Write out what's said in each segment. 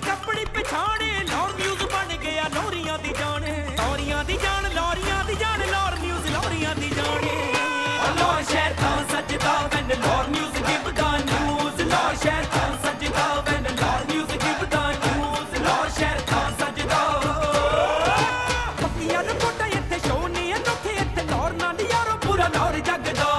ਕੱਪੜੀ ਪਛਾਣੇ ਲੌਰ ਨਿਊਜ਼ ਬਣ ਗਿਆ ਲੋਰੀਆਂ ਦੀ ਜਾਣ ਲੋਰੀਆਂ ਦੀ ਜਾਣ ਲੋਰੀਆਂ ਦੀ ਜਾਣ ਲੌਰ ਨਿਊਜ਼ ਲੋਰੀਆਂ ਦੀ ਜਾਣ ਲੌਰ ਸ਼ਹਿਰ ਤਾਂ ਸੱਜਦਾ ਵੈਨ ਲੌਰ ਨਿਊਜ਼ ਗਿਵਦਾ ਨਿਊਜ਼ ਲੌਰ ਸ਼ਹਿਰ ਤਾਂ ਸੱਜਦਾ ਵੈਨ ਲੌਰ ਨਿਊਜ਼ ਗਿਵਦਾ ਨਿਊਜ਼ ਲੌਰ ਸ਼ਹਿਰ ਤਾਂ ਸੱਜਦਾ ਪੱਕੀਆਂ ਰਿਪੋਰਟਾਂ ਇੱਥੇ ਸ਼ੋ ਨਹੀਂ ਅਨੋਖੇ ਇੱਥੇ ਲੌਰ ਨਾਲ ਯਾਰੋ ਪੂਰਾ ਲੌਰ ਜਗਦਾ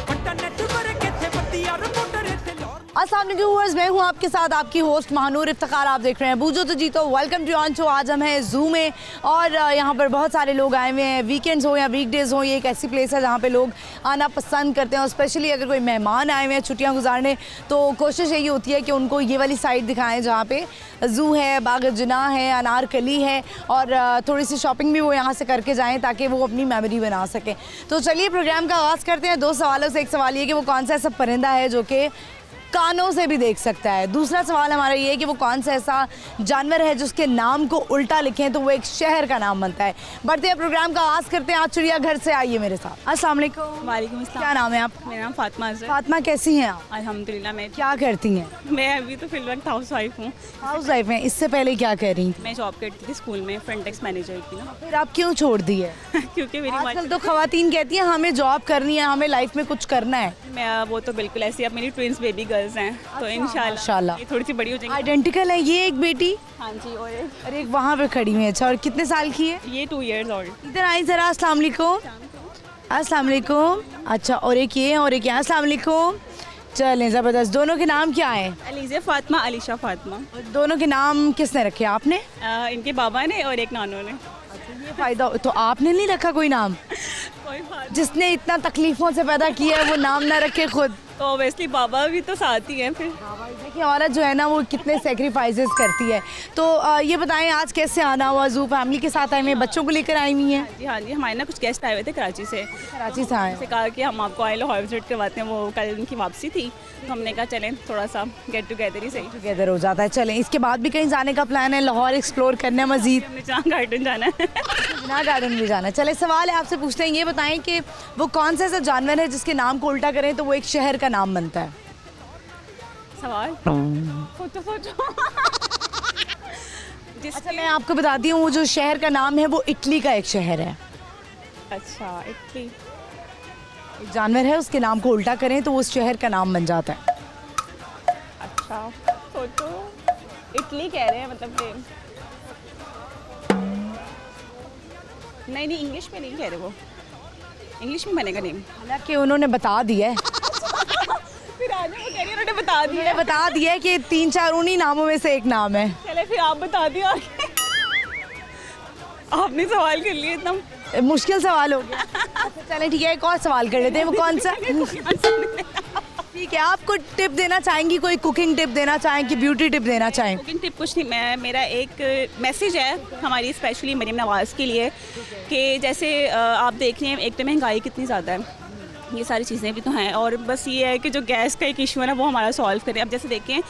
ਵੱਡਾ ਨੈਟਵਰਕ ਇੱਥੇ ਪੱਤੀਆਂ ਰਿਪੋਰਟਰ ਇੱਥੇ ਲੌਰ। अस्सलाम वालेकुम व्यूअर्स, मैं हूं आपके साथ आपकी होस्ट महानूर इफ्तिखार। आप देख रहे हैं बूझो तो जीतो। Welcome to on show. आज हम हैं जू में और यहाँ पर बहुत सारे लोग आए हुए हैं। वीकेंड्स हो या वीकडेज़ हो, ये एक ऐसी प्लेस है जहाँ पे लोग आना पसंद करते हैं और स्पेशली अगर कोई मेहमान आए हुए हैं छुट्टियाँ गुजारने तो कोशिश यही होती है कि उनको ये वाली साइड दिखाएं जहाँ पे जू है, बाग जनाह है, अनारकली है और थोड़ी सी शॉपिंग भी वो यहाँ से करके जाएँ ताकि वो अपनी मेमोरी बना सकें। तो चलिए प्रोग्राम का आगाज़ करते हैं। 2 सवालों से। एक सवाल ये कि वो कौन सा ऐसा परिंदा है जो कि कानों से भी देख सकता है। दूसरा सवाल हमारा ये है कि वो कौन सा ऐसा जानवर है जिसके नाम को उल्टा लिखें तो वो एक शहर का नाम बनता है। बढ़ते हैं प्रोग्राम का आगाज़ करते हैं। आज चिड़ियाघर से आइए मेरे साथ। अस्सलाम वालेकुम। वालेकुम अस्सलाम। क्या नाम है आपका? मेरा नाम फातिमा है। फातिमा, कैसी हैं आप? अल्हम्दुलिल्लाह। मैं क्या करती हैं? मैं अभी तो फिल वक्त हाउस वाइफ हूँ। हाउस वाइफ हैं। इससे पहले क्या कर रही थी? मैं जॉब करती थी स्कूल में, फ्रंट डेस्क मैनेजर की ना। फिर आप क्यों छोड़ दी है? क्योंकि मेरी आजकल तो खवातीन कहती हैं हमें जॉब करनी है, हमें लाइफ में कुछ करना है। मैं वो तो बिल्कुल ऐसी। अब मेरी ट्विंस बेबी गर्ल्स हैं तो इंशाल्लाह ये थोड़ी सी बड़ी हो जाएंगी। आइडेंटिकल है। ये एक बेटी हाँ जी। और एक वहाँ पे खड़ी हुई है। अच्छा, और कितने साल की है? ये 2 years old। इधर आई जरा। अस्सलाम वालेकुम। अस्सलाम वालेकुम। अच्छा, और एक ये और एक यहाँ। अस्सलाम वालेकुम। चलें, ज़बरदस्त। दोनों के नाम क्या हैं? अलीज़ा फातिमा, अलीशा फातिमा। दोनों के नाम किसने रखे? आपने? इनके बाबा ने और एक नानों ने। ये फ़ायदा तो आपने नहीं रखा कोई नाम? कोई बात। जिसने इतना तकलीफ़ों से पैदा किया है वो नाम ना रखे खुद। तो ऑब्वियसली बाबा भी तो साथ ही हैं फिर। देखिए औरत जो है ना वो कितने सेक्रीफाइसेस करती है। तो ये बताएं आज कैसे आना हुआ? जू फैमिली के साथ आई हुई हैं, बच्चों को लेकर आई हुई हैं? जी हाँ जी। हमारे ना कुछ गेस्ट आए हुए थे कराची से। कराची से आए। से कहा कि हम आपको आए लाहौर विजिट करवाते हैं। वो कल उनकी वापसी थी तो हमने कहा चलें थोड़ा सा गेट टुगेदर ही सही। टुगेदर हो जाता है। चलें, इसके बाद भी कहीं जाने का प्लान है? लाहौर एक्सप्लोर करना मजीद? हमने जहाँ गार्डन जाना है। जनाह गार्डन भी जाना है। चले, सवाल है आपसे पूछते हैं। ये बताएं कि वो कौन सा ऐसा जानवर है जिसके नाम को उल्टा करें तो वो एक शहर का नाम बनता है? सवाल सोचो। अच्छा, मैं आपको बताती हूँ वो जो शहर का नाम है वो इटली का एक शहर है। अच्छा, इटली। एक जानवर है उसके नाम को उल्टा करें तो वो उस शहर का नाम बन जाता है। अच्छा सोचो। इटली कह रहे हैं मतलब कि नहीं इंग्लिश में नहीं कह रहे वो। इंग्लिश में बनेगा नेम। हालांकि उन्होंने बता दिया है। फिर आगे वो कह रही है उन्होंने बता दिया उन्होंने बता दिया है कि 3-4 उन्हीं नामों में से एक नाम है। चले फिर आप बता दिया आगे। आपने सवाल कर लिया इतना मुश्किल सवाल हो गया। अच्छा, चलें ठीक है, एक और सवाल कर लेते हैं। वो कौन सा? ठीक है, आपको टिप देना चाहेंगी? कोई कुकिंग टिप देना चाहें कि ब्यूटी टिप देना चाहें? कुकिंग टिप कुछ नहीं। मेरा एक मैसेज है हमारी स्पेशली मरीम नवाज़ के लिए कि जैसे आप देख रहे हैं एक तो महंगाई कितनी ज़्यादा है, ये सारी चीज़ें भी तो हैं और बस ये है कि जो गैस का एक इशू है ना वो हमारा सॉल्व करें। अब जैसे देखें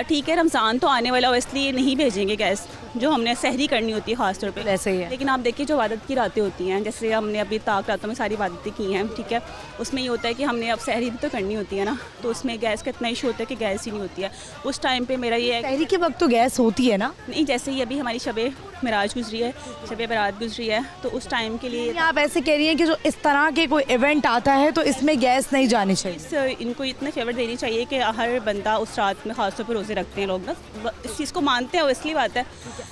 ठीक है रमज़ान तो आने वाला, इसलिए नहीं भेजेंगे गैस जो हमने सहरी करनी होती है ख़ास तौर पे। ऐसे ही है। लेकिन आप देखिए जो इबादत की रातें होती हैं, जैसे हमने अभी ताक रातों में सारी इबादतें की हैं, ठीक है, उसमें ये होता है कि हमने अब सहरी भी तो करनी होती है ना, तो उसमें गैस का इतना इशू होता है कि गैस ही नहीं होती है उस टाइम पे। मेरा ये है सहरी के वक्त तो गैस होती है ना? नहीं, जैसे ही अभी हमारी शबे मिराज गुजरी है, शबे बारात गुजरी है, तो उस टाइम के लिए आप ऐसे कह रही हैं कि जो इस तरह के कोई इवेंट आता है तो इसमें गैस नहीं जानी चाहिए? इनको इतने फेवर देनी चाहिए कि हर बंदा उस रात में खासतौर पर रोज़े रखते हैं लोग ना, इस चीज़ को मानते हैं, वो इसलिए बात है।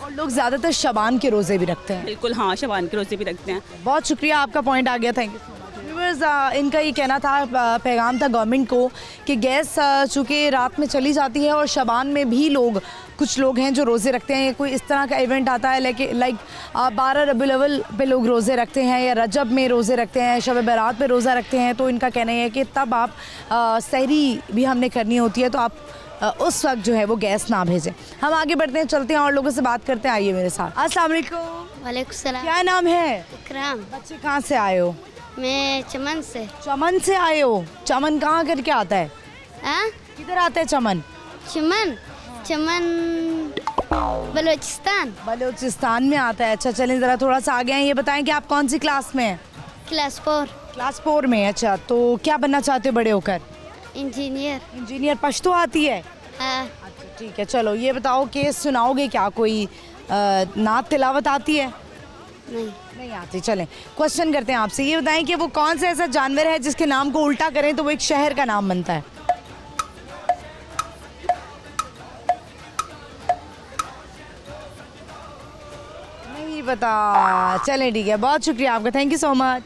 और लोग ज़्यादातर शबान के रोज़े भी रखते हैं। बिल्कुल हाँ, शबान के रोज़े भी रखते हैं। बहुत शुक्रिया, आपका पॉइंट आ गया। Thank you so much. Viewers, इनका ये कहना था, पैगाम था गवर्नमेंट को कि गैस चूँकि रात में चली जाती है और शबान में भी कुछ लोग हैं जो रोज़े रखते हैं। कोई इस तरह का इवेंट आता है लाइक 12 रबीउल अव्वल पे लोग रोज़े रखते हैं या रजब में रोज़े रखते हैं, शब बारात पे रोज़ा रखते हैं, तो इनका कहना है कि तब आप सहरी भी हमने करनी होती है तो आप उस वक्त जो है वो गैस ना भेजें। हम आगे बढ़ते हैं, चलते हैं और लोगों से बात करते हैं। आइए मेरे साथ। अस्सलाम वालेकुम। वालेकुम सलाम। क्या नाम है? इकराम। बच्चे कहाँ से आए हो? मैं चमन से। चमन से आए हो? चमन कहाँ करके आता है? किधर आता है चमन? चमन बलूचिस्तान। बलूचिस्तान में आता है। अच्छा, चलें ज़रा थोड़ा सा आगे हैं। ये बताएं कि आप कौन सी क्लास में हैं? क्लास 4। क्लास 4 में। अच्छा, तो क्या बनना चाहते हो बड़े होकर? इंजीनियर। इंजीनियर। पश्तो आती है? हाँ। अच्छा ठीक है, चलो ये बताओ कि सुनाओगे क्या, कोई नात तिलावत आती है? नहीं। नहीं आती। चलें क्वेश्चन करते हैं आपसे, ये बताएं कि वो कौन सा ऐसा जानवर है जिसके नाम को उल्टा करें तो वो एक शहर का नाम बनता है? नहीं पता। चलें ठीक है, बहुत शुक्रिया आपका, thank you so much.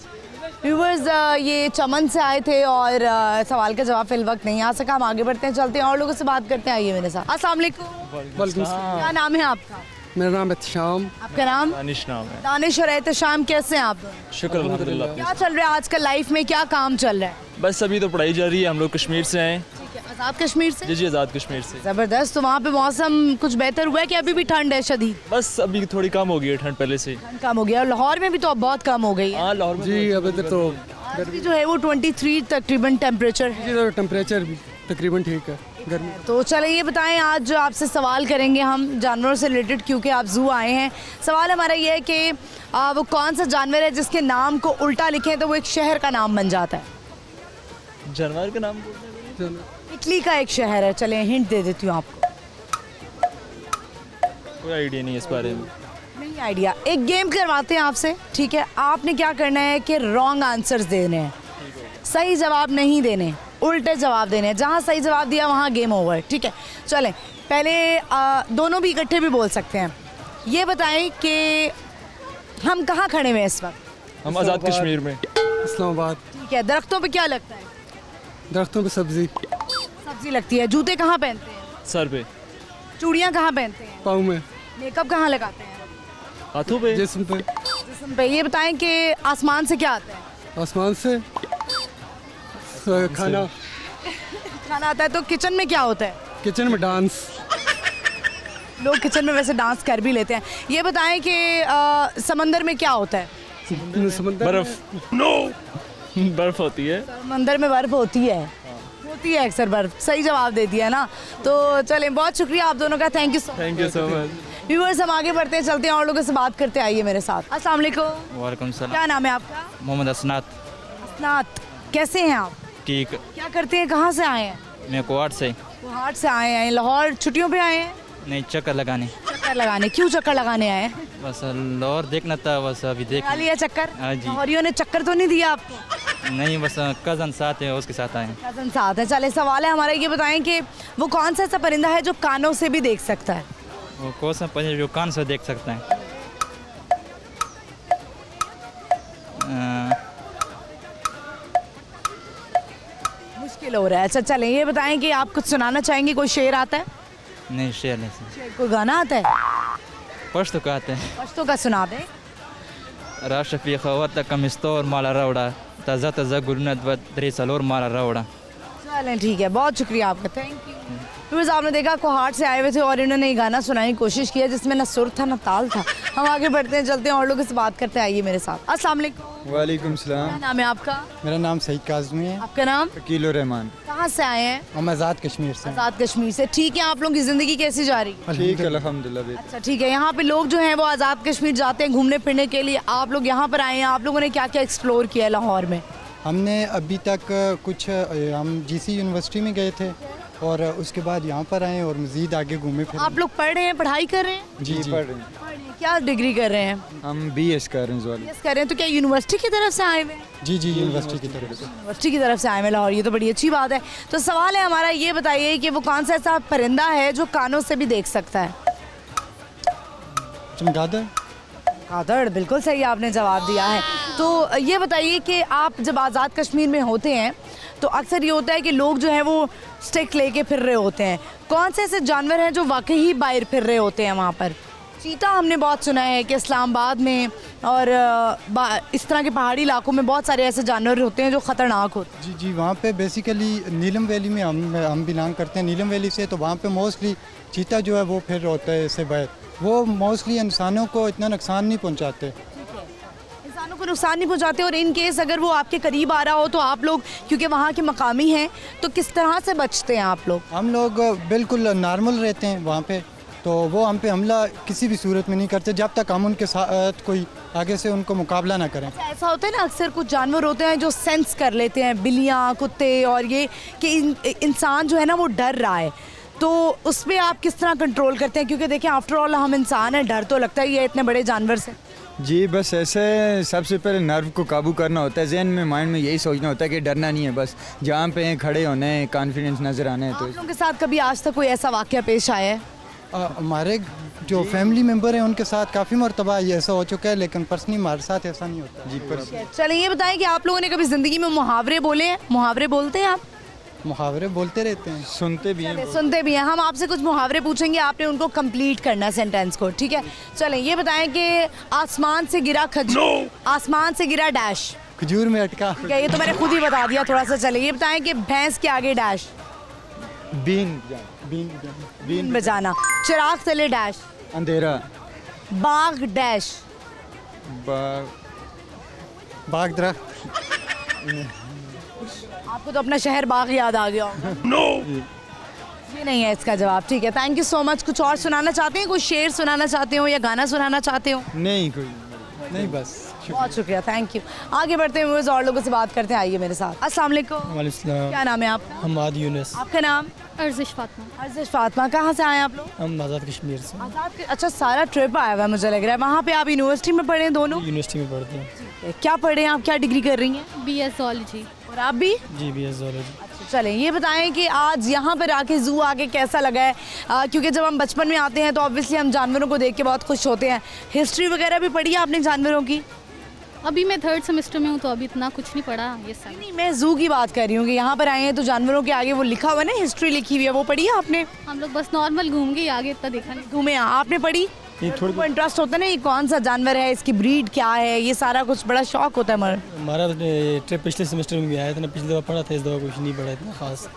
Viewers ये चमन से आए थे और सवाल का जवाब फिल वक्त नहीं आ सका। हम आगे बढ़ते हैं, चलते हैं और लोगों से बात करते हैं। आइए मेरे साथ। अस्सलाम वालेकुम। क्या नाम है आपका? मेरा नाम एहतशाम। आपका नाम? दानिश नाम है। दानिश और एहतशाम, कैसे हैं आप? शुक्र अल्हम्दुलिल्लाह। क्या चल रहा है आजकल लाइफ में, क्या काम चल रहा है? बस अभी तो पढ़ाई जा रही है, हम लोग कश्मीर से हैं। ठीक है, आज़ाद कश्मीर से? जी आज़ाद कश्मीर से। ज़बरदस्त। तो वहाँ पे मौसम कुछ बेहतर हुआ है कि अभी भी ठंड है शदीद? बस अभी थोड़ी कम हो गई है ठंड पहले से। ठंड कम हो गया, और लाहौर में भी तो अब बहुत कम हो गई है। हाँ लाहौर में जी अब इधर तो आज भी जो है वो 23 तकरीबन टेम्परेचर है। इधर टेम्परेचर भी तकरीबन ठीक है, गर्मी। तो चले ये बताएं, आज जो आपसे सवाल करेंगे हम जानवरों से रिलेटेड, क्योंकि आप जू आए हैं। सवाल हमारा ये है कि वो कौन सा जानवर है जिसके नाम को उल्टा लिखें तो वो एक शहर का नाम बन जाता है? जानवर का नाम इटली का एक शहर है। चलें हिंट दे देती हूँ आपको। कोई आइडिया नहीं है इस बारे में। नहीं आइडिया। एक गेम करवाते हैं आपसे, ठीक है? आपने क्या करना है कि रॉन्ग आंसर्स देने हैं, सही जवाब नहीं देने, उल्टे जवाब देने हैं। जहाँ सही जवाब दिया वहाँ गेम ओवर, ठीक है? चलें पहले दोनों भी इकट्ठे भी बोल सकते हैं। ये बताएं कि हम कहाँ खड़े हुए हैं इस वक्त? हम आज़ाद कश्मीर में। इस्लामाबाद। ठीक है, दरख्तों पे क्या लगता है? दरख्तों पे सब्जी। सब्जी लगती है। जूते कहाँ पहनते हैं? सर पे। चूड़ियाँ कहाँ पहनते हैं? पाँव में। मेकअप कहाँ लगाते हैं? हाथों पे। जिस्म पे। जिस्म पे। ये बताएं कि आसमान से क्या आता है? आसमान से खाना। खाना आता है। तो किचन में क्या होता है? किचन में डांस। लोग किचन में वैसे डांस कर भी लेते हैं। ये बताएं कि समंदर में क्या होता है? समंदर बर्फ। बर्फ होती है। समंदर में बर्फ होती है। होती है अक्सर बर्फ। सही जवाब दे दिया ना। तो चलें, बहुत शुक्रिया आप दोनों का, thank you so much. Thank you so much. Viewers हम आगे बढ़ते हैं, चलते हैं और लोगों से बात करते हैं। आइए मेरे साथ। अस्सलाम वालेकुम। वालेकुम सलाम। क्या नाम है आपका? मोहम्मद असनात। असनात, कैसे हैं आप? ठीक। क्या करते हैं, कहाँ से आए हैं? मैं कोआट से। गुवाहाटी से आए हैं। लाहौर छुट्टियों पे आए हैं? नहीं, चक्कर लगाने। चक्कर लगाने। क्यों चक्कर लगाने आए हैं? बस लाहौर देखना था, बस अभी देख लगा लिया चक्कर? हाँ जी। लाहौरियों ने चक्कर तो नहीं दिया आपको? नहीं, बस कज़न साथ है, उसके साथ आए हैं। कज़न साथ है। चले सवाल है हमारा, ये बताएं कि वो कौन सा ऐसा परिंदा है जो कानों से भी देख सकता है? वो कौन सा परिंदा जो कान से देख सकता है? मुश्किल हो रहा है। अच्छा चलें ये बताएं कि आप कुछ सुनाना चाहेंगे, कोई शेर आता है? नहीं, शेर नहीं से। शेर, कोई गाना आता है? पश्तो कहते हैं। पश्तो का सुना दें। राशफी खवत कमिस्तोर माला रवड़ा ताज़ा ताज़ा गुलनत व दरेसलोर माला रवड़ा। चलें ठीक है, बहुत शुक्रिया आपका, थैंक यू। फिर आपने देखा कोहाट से आए हुए थे और इन्होंने ये गाना सुनाने की कोशिश की है जिसमें ना सुर था ना ताल था। हम आगे बढ़ते हैं, चलते हैं और लोगों से बात करते हैं। आइए मेरे साथ। अस्सलाम वालेकुम। वालेकुम सलाम। क्या नाम है आपका? मेरा नाम सईद काज़मी है। आपका नाम? अकील रहमान। कहाँ से आए हैं? हम आज़ाद कश्मीर से। आज़ाद कश्मीर से। ठीक है, आप लोगों की ज़िंदगी कैसी जा रही है? ठीक है अल्हम्दुलिल्लाह बेहतर। अच्छा ठीक है, यहाँ पे लोग जो हैं वो आज़ाद कश्मीर जाते हैं घूमने फिरने के लिए। आप लोग यहाँ पर आए हैं, आप लोगों ने क्या क्या एक्सप्लोर किया है लाहौर में? हमने अभी तक कुछ हम जीसी यूनिवर्सिटी में गए थे और उसके बाद यहाँ पर आए और मज़ीद आगे घूमे फिरे। आप लोग पढ़ रहे हैं, पढ़ाई कर रहे हैं? जी पढ़ रहे हैं। क्या डिग्री कर रहे हैं? हम BS कर रहे हैं ज़वाली। यस कर रहे हैं। तो क्या यूनिवर्सिटी की तरफ से आए हुए हैं? जी यूनिवर्सिटी की तरफ से। यूनिवर्सिटी की तरफ से आए हुए लाहौर, ये तो बड़ी अच्छी बात है। तो सवाल है हमारा, ये बताइए कि वो कौन सा ऐसा परिंदा है जो कानों से भी देख सकता है? चमगादड़। कादड़, बिल्कुल सही आपने जवाब दिया है। तो ये बताइए कि आप जब आज़ाद कश्मीर में होते हैं तो अक्सर ये होता है कि लोग जो हैं वो स्टिक लेके फिर रहे होते हैं। कौन से ऐसे जानवर हैं जो वाकई ही बाहर फिर रहे होते हैं वहाँ पर? चीता हमने बहुत सुना है कि इस्लामाबाद में और इस तरह के पहाड़ी इलाकों में बहुत सारे ऐसे जानवर होते हैं जो ख़तरनाक होते हैं। जी वहाँ पे बेसिकली नीलम वैली में हम बिलोंग करते हैं, नीलम वैली से। तो वहाँ पे मोस्टली चीता जो है वो फिर होता है इससे बाहर। वो मोस्टली इंसानों को इतना नुकसान नहीं पहुँचाते। इंसानों को नुकसान नहीं पहुंचाते। और इन केस अगर वो आपके करीब आ रहा हो तो आप लोग, क्योंकि वहाँ के मकामी हैं, तो किस तरह से बचते हैं आप लोग? हम लोग बिल्कुल नॉर्मल रहते हैं वहाँ पे। तो वो हम पे हमला किसी भी सूरत में नहीं करते जब तक हम उनके साथ कोई आगे से उनको मुकाबला ना करें। ऐसा होता है ना, अक्सर कुछ जानवर होते हैं जो सेंस कर लेते हैं, बिल्लियाँ, कुत्ते और ये, कि इंसान जो है ना वो डर रहा है, तो उसमें आप किस तरह कंट्रोल करते हैं? क्योंकि देखिए आफ्टर ऑल हम इंसान हैं, डर तो लगता ही है इतने बड़े जानवर से। जी बस ऐसे सबसे पहले नर्व को काबू करना होता है, जहन में माइंड में यही सोचना होता है कि डरना नहीं है, बस जहाँ पे हैं खड़े होना है, कॉन्फिडेंस नज़र आना है। आप तो लोगों के साथ कभी आज तक कोई ऐसा वाकया पेश आया है? हमारे जो फैमिली मेम्बर हैं उनके साथ काफ़ी मरतबा ये ऐसा हो चुका है, लेकिन पर्सनली हमारे साथ ऐसा नहीं होता। जी पर चलिए ये बताएं कि आप लोगों ने कभी ज़िंदगी में मुहावरे बोले हैं? मुहावरे बोलते हैं आप? मुहावरे बोलते रहते हैं, सुनते भी हैं। सुनते भी हैं। हम आपसे कुछ मुहावरे पूछेंगे, आपने उनको कंप्लीट करना है सेंटेंस को, ठीक है? चलें ये बताएं कि आसमान से गिरा खजूर, आसमान से गिरा डैश। खजूर में अटका। ठीक है, ये तो मैंने खुद ही बता दिया थोड़ा सा। चले ये बताएं कि भैंस के आगे डैश। बीन बीन बीन बजाना। चिराग तले डैश। अंधेरा। बाग डैश। बाग दरख्त। आपको तो अपना शहर बाग याद आ गया होगा। ये नहीं है इसका जवाब। ठीक है, थैंक यू सो मच। कुछ और सुनाना चाहते हैं? कोई शेर सुनाना चाहते हो या गाना सुनाना चाहते हो? नहीं कोई नहीं, बस बहुत शुक्रिया, थैंक यू। आगे बढ़ते हैं, व्यूअर्स और लोगों से बात करते हैं। आइए मेरे साथ। अस्सलाम वालेकुम। क्या नाम है आपका? हमाद यूनुस। आपका नाम? अर्जिश फातिमा। अर्जिश फातिमा। कहाँ से आए आप लोग? हम आज़ाद कश्मीर से आजाद। अच्छा, सारा ट्रिप आया हुआ है मुझे लग रहा है। वहाँ पे आप यूनिवर्सिटी में पढ़े हैं दोनों? यूनिवर्सिटी में पढ़ते हैं। क्या पढ़े हैं आप? क्या डिग्री कर रही हैं? BS zoology. और आप भी? जी BS ज़ूलॉजी। अच्छा, चलें ये बताएं कि आज यहाँ पर आके ज़ू आके कैसा लगा है? क्योंकि जब हम बचपन में आते हैं तो ऑब्वियसली हम जानवरों को देख के बहुत खुश होते हैं। हिस्ट्री वगैरह भी पढ़ी है आपने जानवरों की? अभी मैं 3rd सेमेस्टर में हूँ तो अभी इतना कुछ नहीं पढ़ा ये सब। नहीं, मैं ज़ू की बात कर रही हूँ कि यहाँ पर आए हैं तो जानवरों के आगे वो लिखा हुआ है ना, हिस्ट्री लिखी हुई है, वो पढ़ी है आपने? हम लोग बस नॉर्मल घूम गए, आगे इतना देखा नहीं। घूमे आपने पढ़ी? थोड़ा इंटरेस्ट होता है ना, ये कौन सा जानवर है, इसकी ब्रीड क्या है, ये सारा कुछ बड़ा शौक होता है हमारा ट्रिप पिछले सेमेस्टर में भी आया था ना, पिछली दफ़ा पढ़ा था, इस दफ़ा कुछ नहीं पढ़ा इतना खास।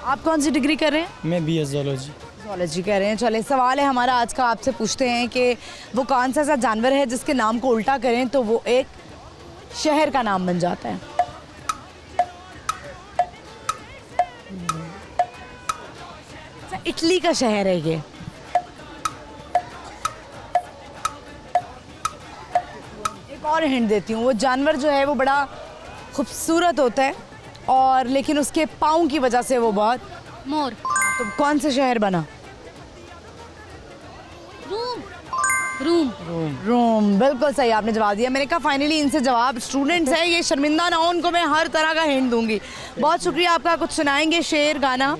आप कौन सी डिग्री कर रहे हैं? मैं BS ज़ूलॉजी। ज़ूलॉजी कह रहे हैं। चले सवाल है हमारा आज का, आपसे पूछते हैं कि वो कौन सा ऐसा जानवर है जिसके नाम को उल्टा करें तो वो एक शहर का नाम बन जाता है? इटली का शहर है ये। एक और हिंट देती हूँ, वो जानवर जो है वो बड़ा खूबसूरत होता है और लेकिन उसके पाँव की वजह से वो बहुत। मोर। तो कौन सा शहर बना? रूम। रोम। बिल्कुल सही आपने जवाब दिया। मैंने कहा फाइनली इनसे जवाब, स्टूडेंट्स हैं ये, शर्मिंदा ना हो, उनको मैं हर तरह का हिंट दूंगी। बहुत शुक्रिया आपका। कुछ सुनाएंगे शेर गाना?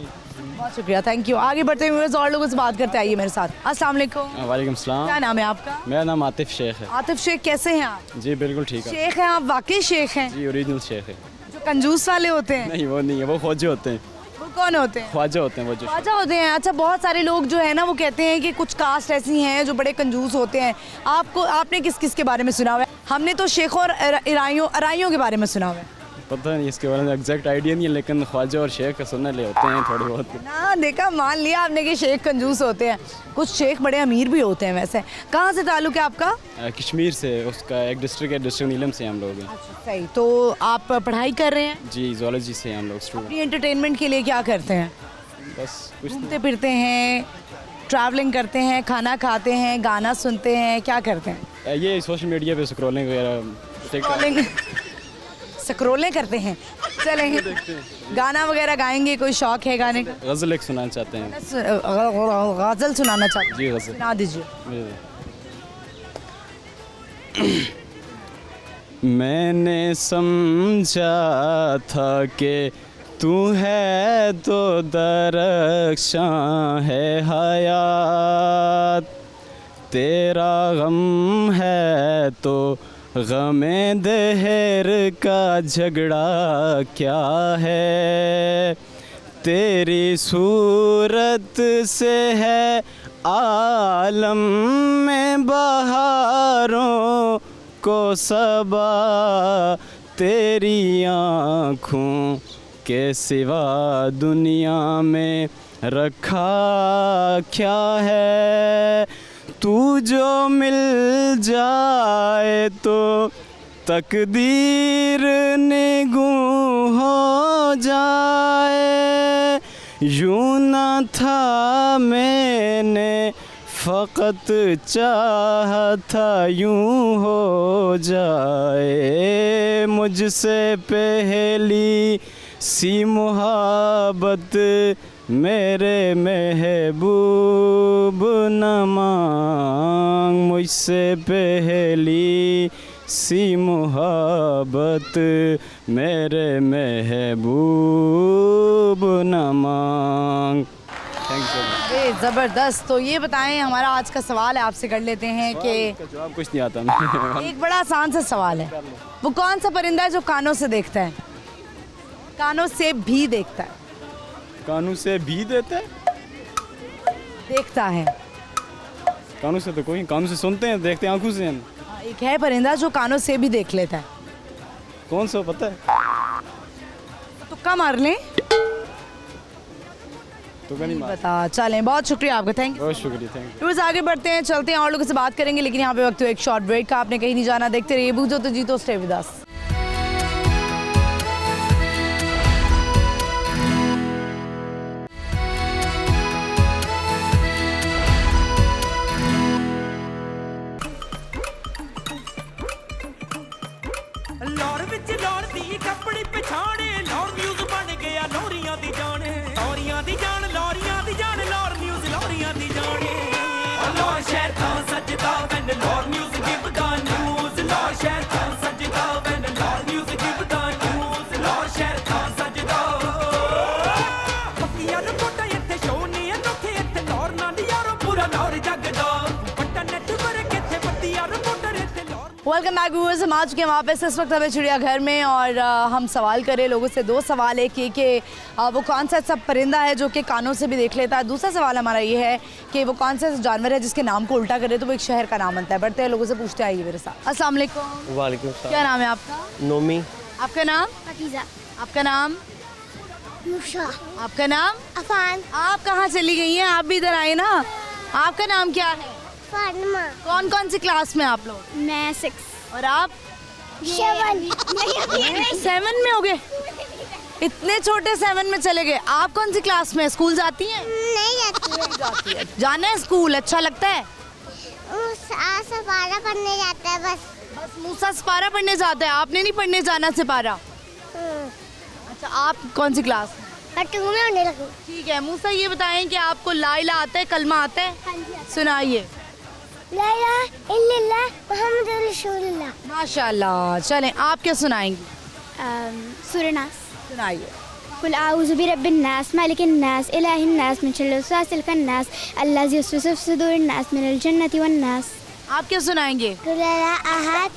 बहुत शुक्रिया, थैंक यू। आगे बढ़ते हुए और लोगों से बात करते, आइए मेरे साथ। अस्सलाम वालेकुम। वालेकुम सलाम। क्या नाम है आपका? मेरा नाम आतिफ शेख है। आतिफ शेख, कैसे हैं आप? जी बिल्कुल ठीक है। शेख हैं आप? वाकई शेख हैं? जी ओरिजिनल शेख है। जो कंजूस वाले होते हैं? नहीं वो नहीं है, वो ख्वाजा होते हैं। वो कौन होते हैं? ख्वाजा होते हैं वो जो। ख्वाजा होते हैं। अच्छा, बहुत सारे लोग जो है ना वो कहते हैं कि कुछ कास्ट ऐसी हैं जो बड़े कंजूस होते हैं। आपने किस किस के बारे में सुना हुआ है? हमने तो शेखों और अराइयों के बारे में सुना हुआ है। पता नहीं इसके बारे में एग्जैक्ट आइडिया नहीं है, लेकिन ख्वाजा और शेख सुनने ले होते हैं थोड़े बहुत। ना देखा, मान लिया आपने कि शेख कंजूस होते हैं। कुछ शेख बड़े अमीर भी होते हैं। वैसे कहाँ से ताल्लुक है आपका? कश्मीर से, उसका एक डिस्ट्रिक्ट है, डिस्ट्रिक्ट नीलम से हम लोग हैं। सही। तो आप पढ़ाई कर रहे हैं? जी ज़ूलॉजी से हम लोग स्टूडेंट। अपनी एंटरटेनमेंट के लिए क्या करते हैं? बस कुछ घूमते फिरते हैं, ट्रैवलिंग करते हैं, खाना खाते हैं, गाना सुनते हैं, क्या करते हैं? ये सोशल मीडिया पे स्क्रॉलिंग वगैरह स्क्रॉलिंग करते हैं। चलें गाना वगैरह गाएंगे? कोई शौक है गाने का? गज़ल एक सुनाना चाहते हैं। गज़ल सुनाना चाहते हैं? जी गज़ल सुना दीजिए। मैंने समझा था कि तू है तो दरख्शां है हयात, तेरा गम है तो गमे दहर का झगड़ा क्या है, तेरी सूरत से है आलम में बहारों को सबा, तेरी आँखों के सिवा दुनिया में रखा क्या है, तू जो मिल जाए तो तकदीर निगूं हो जाए, यूं न था मैंने फ़कत चाहा था यूं हो जाए, मुझसे पहली सी मुहब्बत मेरे महबूब न मांग मुझसे पहली सी मोहब्बत, मेरे महबूब न मांग। Thank you. ये ज़बरदस्त। तो ये बताएं, हमारा आज का सवाल है, आपसे कर लेते हैं कि जवाब कुछ नहीं आता मैं। एक बड़ा आसान सा सवाल है, वो कौन सा परिंदा है जो कानों से देखता है? कानों से भी देखता है। कानून से भी देते हैं? देखता है। कानून से तो कोई, कानून से सुनते हैं, देखते हैं आंखों से हम। एक है परिंदा जो कानों से भी देख लेता है। कौन सा पता है? तुक्का मार लें। तो नहीं मार। बता चलें। बहुत शुक्रिया आपका, थैंक यू। बहुत शुक्रिया, थैंक यू। रोज आगे बढ़ते हैं, चलते हैं और लोगों से बात करेंगे, लेकिन यहाँ पे वक्त हुआ एक शॉर्ट ब्रेक का। आपने कहीं नहीं जाना, देखते रहिए बूझो तो जीतो, स्टे विद अस। ਲਾਹੌਰ ਵਿੱਚ ਲਾਹੌਰ ਦੀ ਕੱਪੜੀ ਪਛਾਣੇ, ਲਾਹੌਰ ਨਿਊਜ਼ ਬਣ ਗਿਆ ਲੋਰੀਆਂ ਦੀ ਜਾਣ, ਲੋਰੀਆਂ ਦੀ ਜਾਣ, ਲੋਰੀਆਂ ਦੀ ਜਾਣ, ਲਾਹੌਰ ਨਿਊਜ਼ ਲੋਰੀਆਂ ਦੀ ਜਾਣੇ। ਲਾਹੌਰ ਸ਼ਹਿਰ ਤਾਂ ਸੱਜਦਾ when Lahore news give the news, Lahore ਸ਼ਹਿਰ ਤਾਂ ਸੱਜਦਾ when Lahore news give the news, Lahore ਸ਼ਹਿਰ ਤਾਂ ਸੱਜਦਾ। ਪੱਕੀਆਂ ਰਿਪੋਰਟਾਂ ਇੱਥੇ ਸ਼ੋ ਨਹੀਂ ਅਨੋਖੇ, ਇੱਥੇ ਲਾਹੌਰ ਨਾਲ ਯਾਰੋ ਪੂਰਾ ਲਾਹੌਰ ਜਗਦਾ, ਵੱਡਾ ਨੈਟਵਰਕ ਇੱਥੇ ਵੱਡੀਆਂ ਰਿਪੋਰਟਰ ਇੱਥੇ ਲਾਹੌਰ। Welcome back viewers. हम आ चुके हैं वापस इस वक्त हमें चिड़ियाघर में, और हम सवाल करें लोगों से। दो सवाल है कि वो कौन सा ऐसा परिंदा है जो कि कानों से भी देख लेता है। दूसरा सवाल हमारा ये है कि वो कौन सा ऐसा जानवर है जिसके नाम को उल्टा करे तो वो एक शहर का नाम बनता है। बढ़ते हैं लोगों से, पूछते आइए मेरे साथ। अस्सलाम वालेकुम। वालेकुम सलाम। क्या नाम है आपका? नोमी। आपका नाम? फकीज़ा। आपका नाम? मुशा। आपका नाम? अफान। आप कहाँ चली गई हैं? आप भी इधर आए ना। आपका नाम क्या है? फातिमा। कौन कौन सी क्लास में आप लोग? मैं 6। और आप? 7। 7 में हो गए? इतने छोटे 7 में चले गए। आप कौन सी क्लास में? स्कूल जाती हैं? नहीं जाती है। जाना है स्कूल, अच्छा लगता है? सपारा पढ़ने जाता है बस। बस मूसा सपारा पढ़ने जाता है, आपने नहीं पढ़ने जाना सपारा? अच्छा, आप कौन सी क्लास में? में होने लगी। ठीक है। मूसा, ये बताएं कि आपको ला इलाहा आता है, कलमा आता है? हाँ जी। सुनाइए। ला इलाहा इल्लल्लाह मुहम्मदुर रसूलुल्लाह। माशाल्लाह। चलें, आप क्या सुनाएंगी? सूरह नास। सुनाइए। कुल आऊज़ु बिरब्बिन नास मालिकिन नास इलाहिन नास मिन शर्रिल वसवासिल खन्नास अल्लज़ी युवस्विसु फी सुदूरिन नास मिनल जन्नति वन नास। आप क्या सुनाएंगे? कुल अहद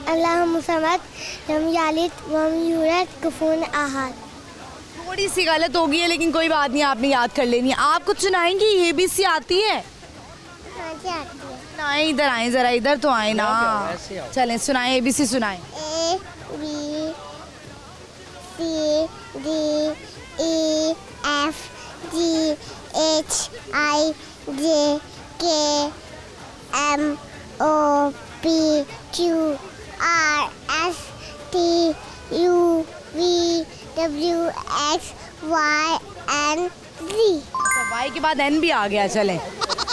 अल्लाहुम्मा समद लम यलिद वम यूलद कुफुवन अहद। थोड़ी सी गलत हो गई है, लेकिन कोई बात नहीं, आपने याद कर लेनी है। आप कुछ सुनाएंगी? ये भी सी आती है? हाँ जी आती है। सुनाएं, इधर आए, जरा इधर तो आए ना। चलें, सुनाएं, ABC सुनाएं। A B C D E F G H I J K M O P Q R S T U V W X Y and Z। Y के बाद N भी आ गया। चलें,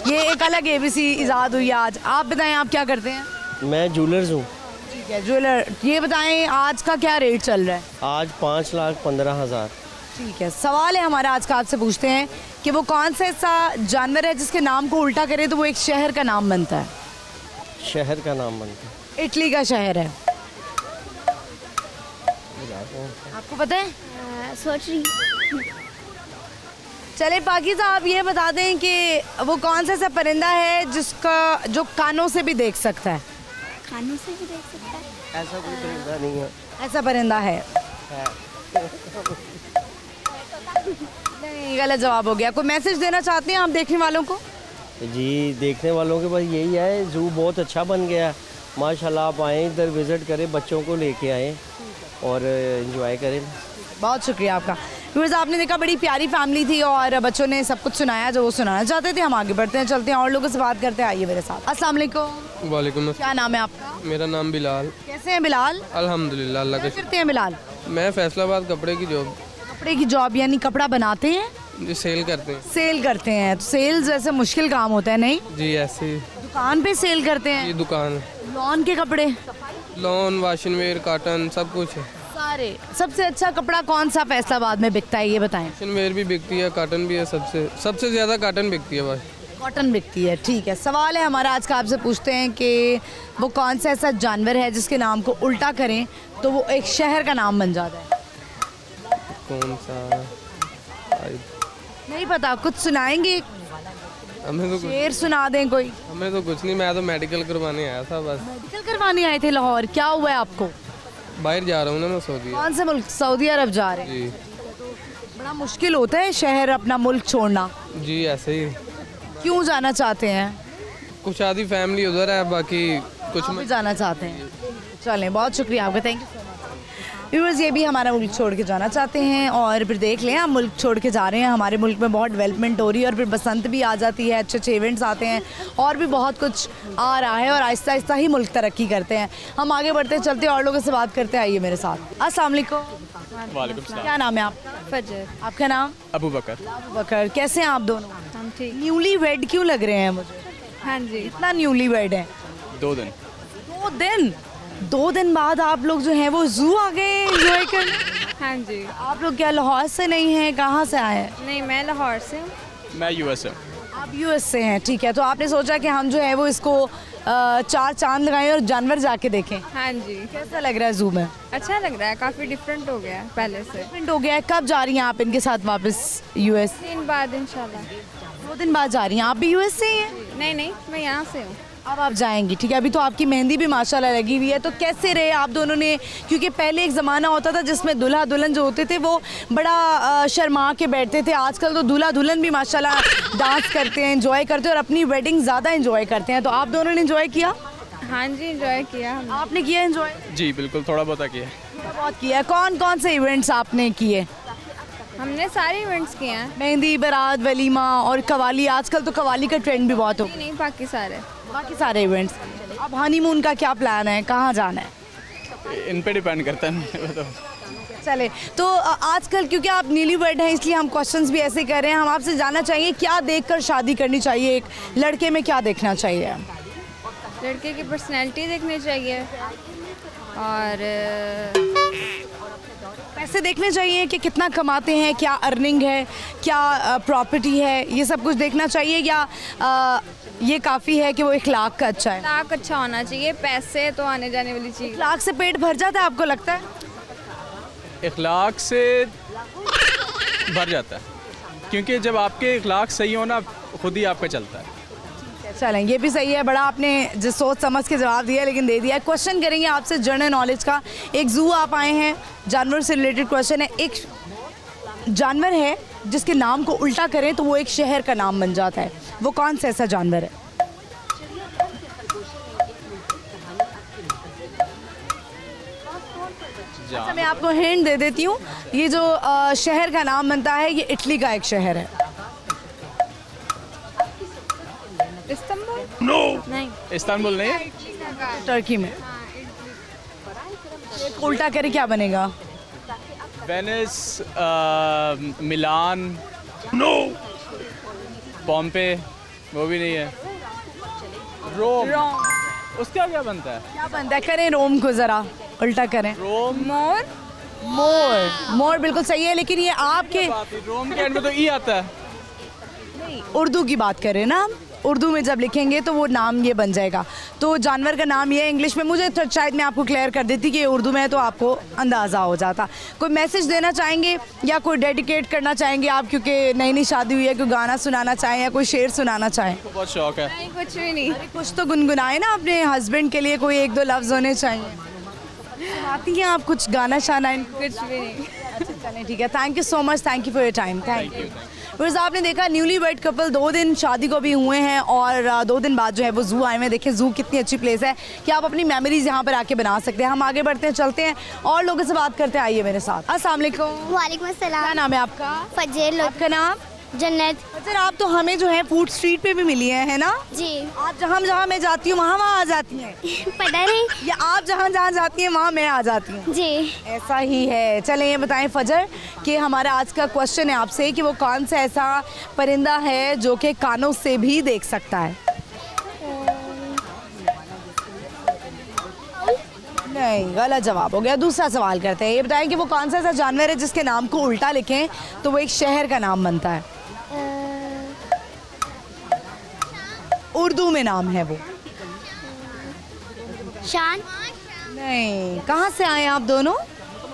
ये एक अलग ABC इजाद हुई आज। आप बताएं, आप क्या करते हैं? मैं जूलर्स हूँ। ठीक है, ज्वेलर। ये बताएं, आज का क्या रेट चल रहा है? आज 5,15,000। ठीक है। सवाल है हमारा आज का, आपसे पूछते हैं कि वो कौन सा ऐसा जानवर है जिसके नाम को उल्टा करे तो वो एक शहर का नाम बनता है? शहर का नाम बनता है। इटली का शहर है। आपको पता है? सोच रही। चले पाकिज़ा, आप ये बता दें कि वो कौन सा ऐसा परिंदा है जिसका जो कानों से भी देख सकता है? खानों से भी देख सकता है। ऐसा कोई परिंदा नहीं है। ऐसा परिंदा है? नहीं, गलत जवाब हो गया। कोई मैसेज देना चाहते हैं आप देखने वालों को? जी, देखने वालों के पास यही है, जू बहुत अच्छा बन गया माशाल्लाह। आप आएँ इधर, विज़िट करें, बच्चों को लेके आएँ और एंजॉय करें। बहुत शुक्रिया आपका। व्यूअर्स, आपने देखा बड़ी प्यारी फैमिली थी और बच्चों ने सब कुछ सुनाया जो वो सुनाना चाहते थे। हम आगे बढ़ते हैं, चलते हैं और लोगों से बात करते हैं। आइए मेरे साथ। अस्सलाम वालेकुम। वालेकुम। क्या नाम है आपका? मेरा नाम बिलाल। कैसे हैं बिलाल? अल्हम्दुलिल्लाह, अल्लाह क्या का करते हैं बिलाल? मैं फैसलाबाद कपड़े की जॉब कपड़े की जॉब, यानी कपड़ा बनाते हैं? जी, सेल करते हैं। सेल करते हैं। तो सेल जैसे मुश्किल काम होता है, नहीं? जी, ऐसे ही। दुकान पे सेल करते ये हैं? दुकान, लॉन के कपड़े? लॉन, वाशिंग वेयर, कॉटन, सब कुछ है। अरे सबसे अच्छा कपड़ा कौन सा फैसलाबाद में बिकता है ये बताएं। वेयर भी बिकती है, कॉटन भी है, सबसे ज़्यादा कॉटन बिकती है भाई। कॉटन बिकती है, ठीक है। सवाल है हमारा आज का, आपसे पूछते हैं कि वो कौन सा ऐसा जानवर है जिसके नाम को उल्टा करें तो वो एक शहर का नाम बन जाता है। कौन सा? नहीं पता, कुछ सुनाएंगे? हमें तो शेर सुना दें कोई। हमें तो कुछ नहीं, मैं तो मेडिकल करवाने आया था बस। मेडिकल करवाने आए थे लाहौर, क्या हुआ है आपको? बाहर जा रहा हूँ ना मैं, सऊदी। कौन से मुल्क? सऊदी अरब जा रहे हैं। जी बड़ा मुश्किल होता है शहर अपना मुल्क छोड़ना। जी ऐसे ही। क्यों जाना चाहते हैं? कुछ आधी फैमिली उधर है, बाकी कुछ आप भी जाना चाहते हैं। चलें, बहुत शुक्रिया आपका, thank you so much. Viewers, ये भी हमारा मुल्क छोड़ के जाना चाहते हैं और फिर देख लें, हम मुल्क छोड़ के जा रहे हैं। हमारे मुल्क में बहुत डेवलपमेंट हो रही है और फिर बसंत भी आ जाती है, अच्छे अच्छे इवेंट्स आते हैं और भी बहुत कुछ आ रहा है और आहिस्ता आहिस्ता ही मुल्क तरक्की करते हैं। हम आगे बढ़ते चलते और लोगों से बात करते, आइए मेरे साथ। अस्सलाम वालेकुम। वालेकुम सलाम। क्या नाम है आपका? फजर। आपका नाम? अबू बकर। अबू बकर। कैसे हैं आप दोनों? हम ठीक। न्यूली वेड क्यों लग रहे हैं मुझे? हाँ जी। इतना न्यूली वेड है? 2 दिन। 2 दिन? 2 दिन बाद आप लोग जो हैं वो जू आ गए एंजॉय करने? हाँ जी। आप लोग क्या लाहौर से नहीं हैं, कहाँ से आए हैं? नहीं, मैं लाहौर से हूँ। मैं यूएस से। आप यूएस से हैं, ठीक है। तो आपने सोचा कि हम जो है वो इसको 4 चांद लगाएं और जानवर जाके देखें। हाँ जी। कैसा लग रहा है जू में? अच्छा लग रहा है, काफ़ी डिफरेंट हो गया है पहले से। डिफरेंट हो गया है। कब जा रही हैं आप इनके साथ वापस यूएस? 3 दिन बाद इंशाल्लाह। 2 दिन बाद जा रही हैं। आप भी यूएस से ही हैं? नहीं, मैं यहाँ से हूँ। अब आप जाएंगी, ठीक है। अभी तो आपकी मेहंदी भी माशाल्लाह लगी हुई है, तो कैसे रहे आप दोनों ने? क्योंकि पहले एक ज़माना होता था जिसमें दूल्हा दुल्हन जो होते थे वो बड़ा शर्मा के बैठते थे। आजकल तो दूल्हा दुल्हन भी माशाल्लाह डांस करते हैं, एंजॉय करते हैं और अपनी वेडिंग ज़्यादा एंजॉय करते हैं। तो आप दोनों ने एंजॉय किया? हाँ जी, एंजॉय किया हमने। आपने किया एंजॉय? जी बिल्कुल, थोड़ा बहुत किया। बहुत किया। कौन कौन से इवेंट्स आपने किए? हमने सारे इवेंट्स किए हैं। मेहंदी, बारात, वलीमा और कवाली। आजकल तो कवाली का ट्रेंड भी बहुत हो। नहीं, बाकी सारे इवेंट्स। अब हनीमून का क्या प्लान है, कहाँ जाना है? इन पे डिपेंड करता है तो। चले, तो आजकल क्योंकि आप न्यूली वेड हैं इसलिए हम क्वेश्चंस भी ऐसे कर रहे हैं। हम आपसे जानना चाहिए क्या देखकर शादी करनी चाहिए? एक लड़के में क्या देखना चाहिए? लड़के की पर्सनैलिटी देखनी चाहिए और पैसे देखने चाहिए कि कितना कमाते हैं, क्या अर्निंग है, क्या प्रॉपर्टी है, ये सब कुछ देखना चाहिए या ये काफ़ी है कि वो इखलाक का अच्छा है? इखलाक अच्छा होना चाहिए, पैसे तो आने जाने वाली चीज़। इखलाक से पेट भर जाता है आपको लगता है? इखलाक से भर जाता है, क्योंकि जब आपके इखलाक सही हो ना, खुद ही आप पे चलता है। चलें, ये भी सही है। बड़ा आपने जो सोच समझ के जवाब दिया, लेकिन दे दिया। क्वेश्चन करेंगे आपसे जनरल नॉलेज का। एक जू आप आए हैं, जानवर से रिलेटेड क्वेश्चन है। एक जानवर है जिसके नाम को उल्टा करें तो वो एक शहर का नाम बन जाता है, वो कौन सा ऐसा जानवर है? अच्छा, मैं आपको हिंट दे देती हूँ। ये जो शहर का नाम बनता है ये इटली का एक शहर है। इस्तांबुल? नहीं, इस्तांबुल नहीं, टर्की में। उल्टा करे क्या बनेगा? वेनिस, मिलान, पॉम्पे, वो भी नहीं है। रोम। उसका क्या बनता है? क्या बनता है? करें रोम को ज़रा उल्टा करें। रोम। मोर बिल्कुल सही है, लेकिन ये आपके रोम के एंड में तो ई आता है। नहीं, उर्दू की बात करें ना, उर्दू में जब लिखेंगे तो वो नाम ये बन जाएगा। तो जानवर का नाम ये है इंग्लिश में। मुझे तो शायद मैं आपको क्लियर कर देती कि ये उर्दू में है तो आपको अंदाज़ा हो जाता। कोई मैसेज देना चाहेंगे या कोई डेडिकेट करना चाहेंगे आप, क्योंकि नई नई शादी हुई है, कोई गाना सुनाना चाहें या कोई शेर सुनाना चाहें? बहुत शौक है। नहीं, कुछ भी नहीं। कुछ तो गुनगुनाए ना अपने हस्बैंड के लिए, कोई 1-2 लफ्ज़ होने चाहिए। सुनाती हैं आप कुछ गाना शाना? कुछ भी नहीं। अच्छा चलें, ठीक है। Thank you so much, thank you for your time. Thank you. फिर आपने देखा न्यूली वेड कपल 2 दिन शादी को भी हुए हैं और 2 दिन बाद जो है वो जू आए हुए हैं। देखें जू कितनी अच्छी प्लेस है कि आप अपनी मेमोरीज यहाँ पर आके बना सकते हैं। हम आगे बढ़ते हैं, चलते हैं और लोगों से बात करते हैं। आइए मेरे साथ। अस्सलाम वालेकुम। वालेकुम अस्सलाम। क्या नाम है आपका? फजर। आपका नाम? जन्नत। सर आप तो हमें जो है फूड स्ट्रीट पे भी मिली है ना? जी। आप जहाँ मैं जाती हूँ वहाँ आ जाती हैं? पता नहीं। या आप जहाँ जाती हैं वहाँ मैं आ जाती हूँ? जी। ऐसा ही है। चलें ये बताएं फजर कि हमारा आज का क्वेश्चन है आपसे कि वो कौन सा ऐसा परिंदा है जो कि कानों से भी देख सकता है? नहीं, गलत जवाब हो गया। दूसरा सवाल करते हैं। ये बताएं कि वो कौन सा ऐसा जानवर है जिसके नाम को उल्टा लिखें तो वो एक शहर का नाम बनता है? उर्दू में नाम है वो। शान। नहीं, कहाँ से आए आप दोनों?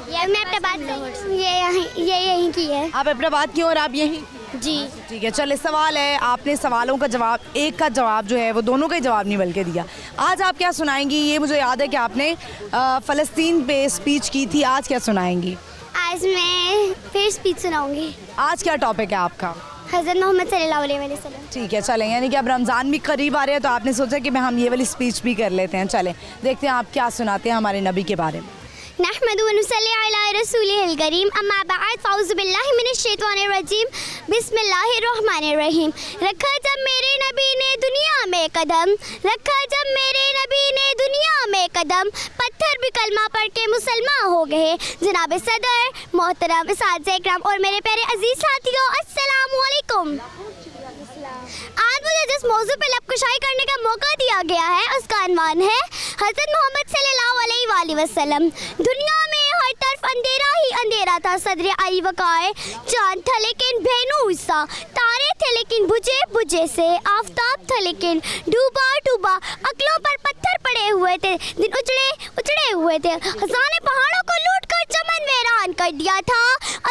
ये मैं अपने बात ये यहीं की है। आप अपना बात की और आप यहीं? जी ठीक है, चले सवाल है। आपने सवालों का जवाब, एक का जवाब जो है वो दोनों का ही जवाब नहीं बल्कि दिया। आज आप क्या सुनाएंगी? ये मुझे याद है कि आपने फ़लस्तीन पे स्पीच की थी। आज क्या सुनाएंगी? आज मैं फिर स्पीच सुनाऊंगी। आज क्या टॉपिक है आपका? हज़रत मोहम्मद सल्लल्लाहु अलैहि वसल्लम। ठीक है, चलें। यानी कि अब रमज़ान भी करीब आ रहे हैं तो आपने सोचा कि हम ये वाली स्पीच भी कर लेते हैं। चलें देखते हैं आप क्या सुनाते हैं हमारे नबी के बारे में। नहमदु व नुसल्ली अला रसूलिहिल करीम अम्मा बाद फ़ाउज़ु बिल्लाहि मिनश शैतानिर रजीम बिस्मिल्लाहिर रहमानिर रहीम। रखा जब मेरे नबी ने दुनिया में कदम, रखा जब मेरे नबी ने दुनिया में कदम, पत्थर भी कलमा पढ़ के मुसलमान हो गए। जनाब सदर मोहतरम साथिया इकराम और मेरे प्यारे अजीज़ साथियों, अस्सलामु अलैकुम। आज मुझे जिस मौजू पे लबकुशाई करने का मौका दिया गया है उसका अनवान है हज़रत मोहम्मद सल्लल्लाहु अलैहि वसल्लम। दुनिया में हर तरफ अंधेरा ही अंधेरा था। सदरे आई वकाए, चांद था लेकिन बेनूर सा, तारे थे लेकिन बुझे बुझे से, आफताब था लेकिन डूबा डूबा, अकलों पर पत्थर पड़े हुए थे, दिन उजड़े उजड़े हुए थे। हज़ारों पहाड़ों को लूट कर चमन वीरान कर दिया था।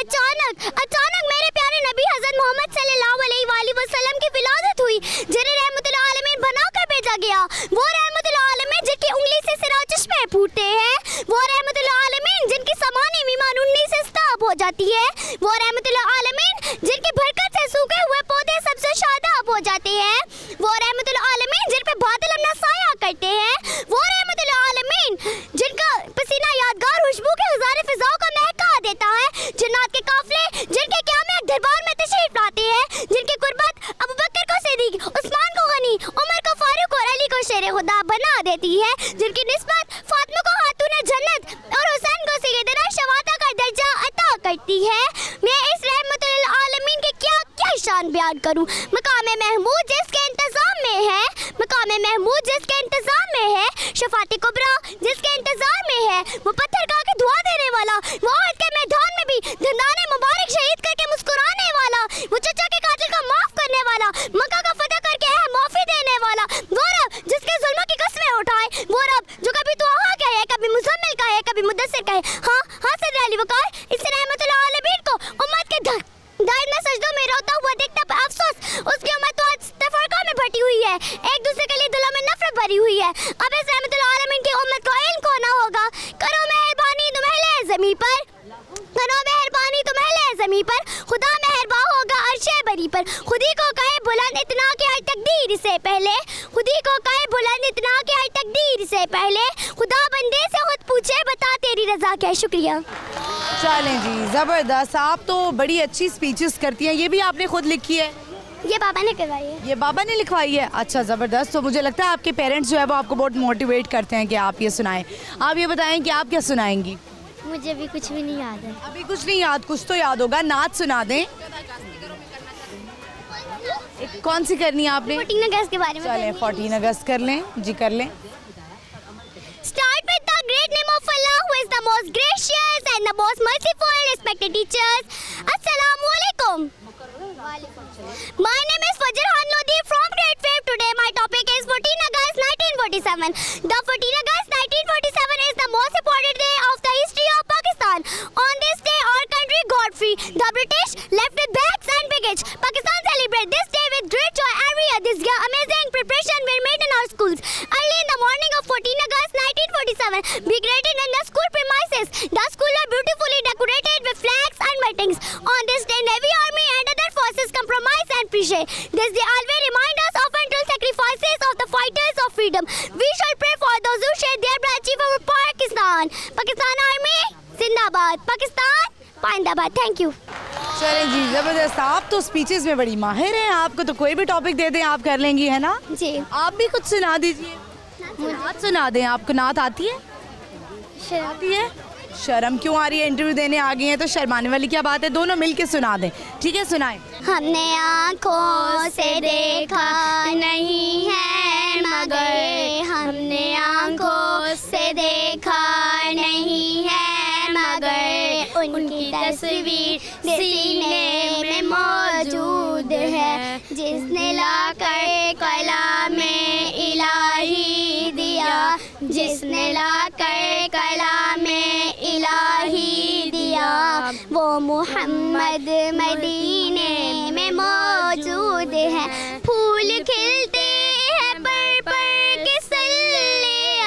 अचानक अचानक मेरे प्यारे नबी हज़रत मोहम्मद सल्लल्लाहु अलैहि वसल्लम की विलादत हुई, जिन्हें रहमतुल आलमीन बनाकर भेजा गया। वो रहमतुल आलमीन जिनकी उंगली से सिरा चश्मे फूटते हैं, वो रहमतुल आलमीन जिनकी समानी मीमान उन्नी से स्ताब हो जाती है, वो रहमतुल आलमीन जिनकी बरकत से सूखे हुए पौधे सबसे शादाब हो जाते हैं, वो रहमतुल आलमीन जिन पे बादल अपना साया करते हैं, वो रहमतुल आलमीन जिनका पसीना यादगार खुशबू के हज़ारे फिजाओं का महका देता है, जन्नत के काफिले जिनके क़याम दरबार में तशरीफ लाते हैं, जिनकी कुर्बत अबू बकर को सिद्दीक, उस्मान को गनी, उमर को फारूक और अली को शेर खुदा बना देती है, जिनकी निस्बत फातिमा को खातून जन्नत और हुसैन को सैयदना शवादा का दर्जा अता करती है। मैं इस रहमतुल आलमीन के क्या क्या शान बयान करूं। मकाम महमूद जिसके इंतजाम में है, मकाम महमूद जिसके इंतजाम में है, शफात कुबरा जिसके इंतजार में है, वो पत्थर खा के दुआ देने वाला, वो औरत के मैदान में भी दंदाने मुबारक शहीद करके मुस्कुराने वाला, वो चचा के कातिल को माफ करने वाला, मक्का का फतह करके है माफी देने वाला, वो रब जिसके जुल्म की कस्में उठाए, वो रब जो कभी तोहा का है, कभी मुजम्मिल का है, कभी मुद्दसिर का है। हाँ सदर अली वकार, इस रहमतुल आलमीन को उम्मत के दायरे में सजदों में रोता हुआ देखता पर अफसोस, उसकी उम्मत तो आज तफरका में भटी हुई है, एक दूसरे के लिए दिलों में नफरत भरी हुई है। अब इस रहमतुल आलमीन की उम्मत को इल्म खोना होगा। करो मेहरबानी तुम अहले ज़मीं पर, करो मेहरबानी तुम अहले ज़मीं पर, खुदा मेहरबा होगा अर्शे बरी पर। खुदी को कहे बुलंद इतना कि हर तकदीर से पहले, खुदी को कहे बुलंद इतना कि हर तकदीर से पहले, खुदा बंदे से खुद पूछे बता तेरी रज़ा क्या है। शुक्रिया। चलें जी, ज़बरदस्त। आप तो बड़ी अच्छी स्पीचेस करती हैं। ये भी आपने खुद लिखी है? ये बाबा ने करवाई है। ये बाबा ने लिखवाई है? अच्छा, ज़बरदस्त। तो मुझे लगता है आपके पेरेंट्स जो है वो आपको बहुत मोटिवेट करते हैं कि आप ये सुनाएं। आप ये बताएं कि आप क्या सुनाएंगी? मुझे भी कुछ भी नहीं याद है। अभी कुछ नहीं याद? कुछ तो याद होगा। नात सुना दें। कौन सी करनी है आपने? 14 अगस्त के बारे में। चलें 14 अगस्त कर लें जी, कर लें। Start with the great name of Allah, who is the most gracious and the most merciful. Respected teachers, Assalamu alaikum. My name is Fajrhan Lodi from grade 5. Today my topic is 14 August 1947. The 14 August 1947 is the most important day of the history of Pakistan. On this day, our country got free. The British left with bags and baggage. Pakistan celebrate this day with great joy every year. This year, amazing preparation were made in our schools. Early in the morning of 14 August 1947, we created in the school premises. The school are beautifully decorated with flags and buttons. On this day, Navy, Army and other forces compromise and appreciate. This day always remind us of untold sacrifices of the fighters of freedom. We shall pray for those who shed their blood to achieve our Pakistan. Pakistan Army, Zindabad. Pakistan, Paindabaad. Thank you. चलें जी, ज़बरदस्त। आप तो speeches में बड़ी माहिर हैं। आपको तो कोई भी टॉपिक दे दें आप कर लेंगी, है ना जी। आप भी कुछ सुना दीजिए। नात सुना दें। आपको नात आती है? आती है? शर्म क्यों आ रही है? इंटरव्यू देने आ गई हैं तो शर्माने वाली क्या बात है? दोनों मिलके सुना दें। ठीक है, सुनाएं। हमने आँखों से देखा नहीं है मगर हमने आँखों से देखा तस्वीर सीने में मौजूद है, जिसने लाकर कलाम इलाही दिया, जिसने लाकर कलाम इलाही दिया, वो मोहम्मद मदीने में मौजूद है। फूल खिलते हैं पर के सल्ले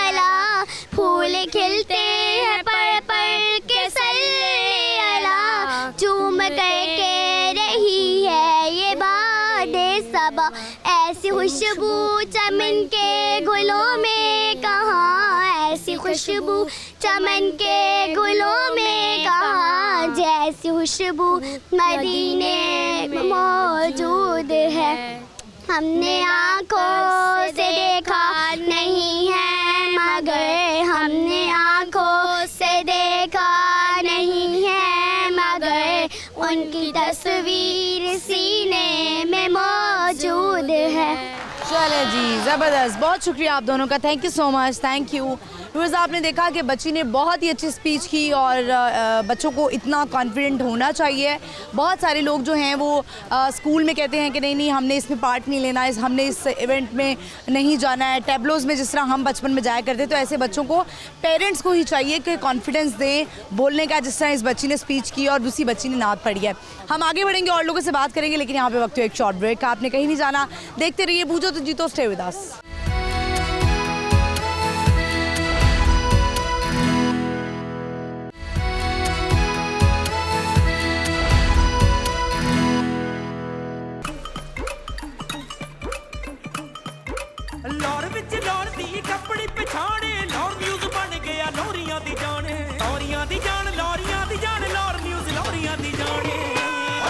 अला, फूल खिलते हैं पर के सल्ले अला, चूम करके रही है ये बादे सबा, ऐसी खुशबू चमन के गुलों में कहाँ, ऐसी खुशबू चमन के गुलों में कहाँ, जैसी खुशबू मदीने में मौजूद है। हमने आँखों से देखा नहीं है मगर, हमने आँखों से देखा नहीं है मगर, उनकी तस्वीर सीने में मौजूद है। चले जी, ज़बरदस्त, बहुत शुक्रिया आप दोनों का, thank you so much, thank you. Viewers, आपने देखा कि बच्ची ने बहुत ही अच्छी स्पीच की और बच्चों को इतना कॉन्फिडेंट होना चाहिए। बहुत सारे लोग जो हैं वो स्कूल में कहते हैं कि नहीं नहीं हमने इसमें पार्ट नहीं लेना, हमने इस इवेंट में नहीं जाना है, टैबलोज़ में जिस तरह हम बचपन में जाया करते, तो ऐसे बच्चों को पेरेंट्स को ही चाहिए कि कॉन्फिडेंस दें बोलने का, जिस तरह इस बच्ची ने स्पीच की और दूसरी बच्ची ने नात पढ़ी है। हम आगे बढ़ेंगे और लोगों से बात करेंगे, लेकिन यहाँ पे वक्त है एक शॉर्ट ब्रेक का, आपने कहीं नहीं जाना, देखते रहिए बूझो तो जीतो, स्टे विद अस। लाहौर विच लाहौर दी कपड़ी पछाणे, लाहौर न्यूज़ बन गया लोरियां दी जाने, लोरियां दी जान, लोरियां दी जान, लाहौर न्यूज़ लोरियां दी जाने।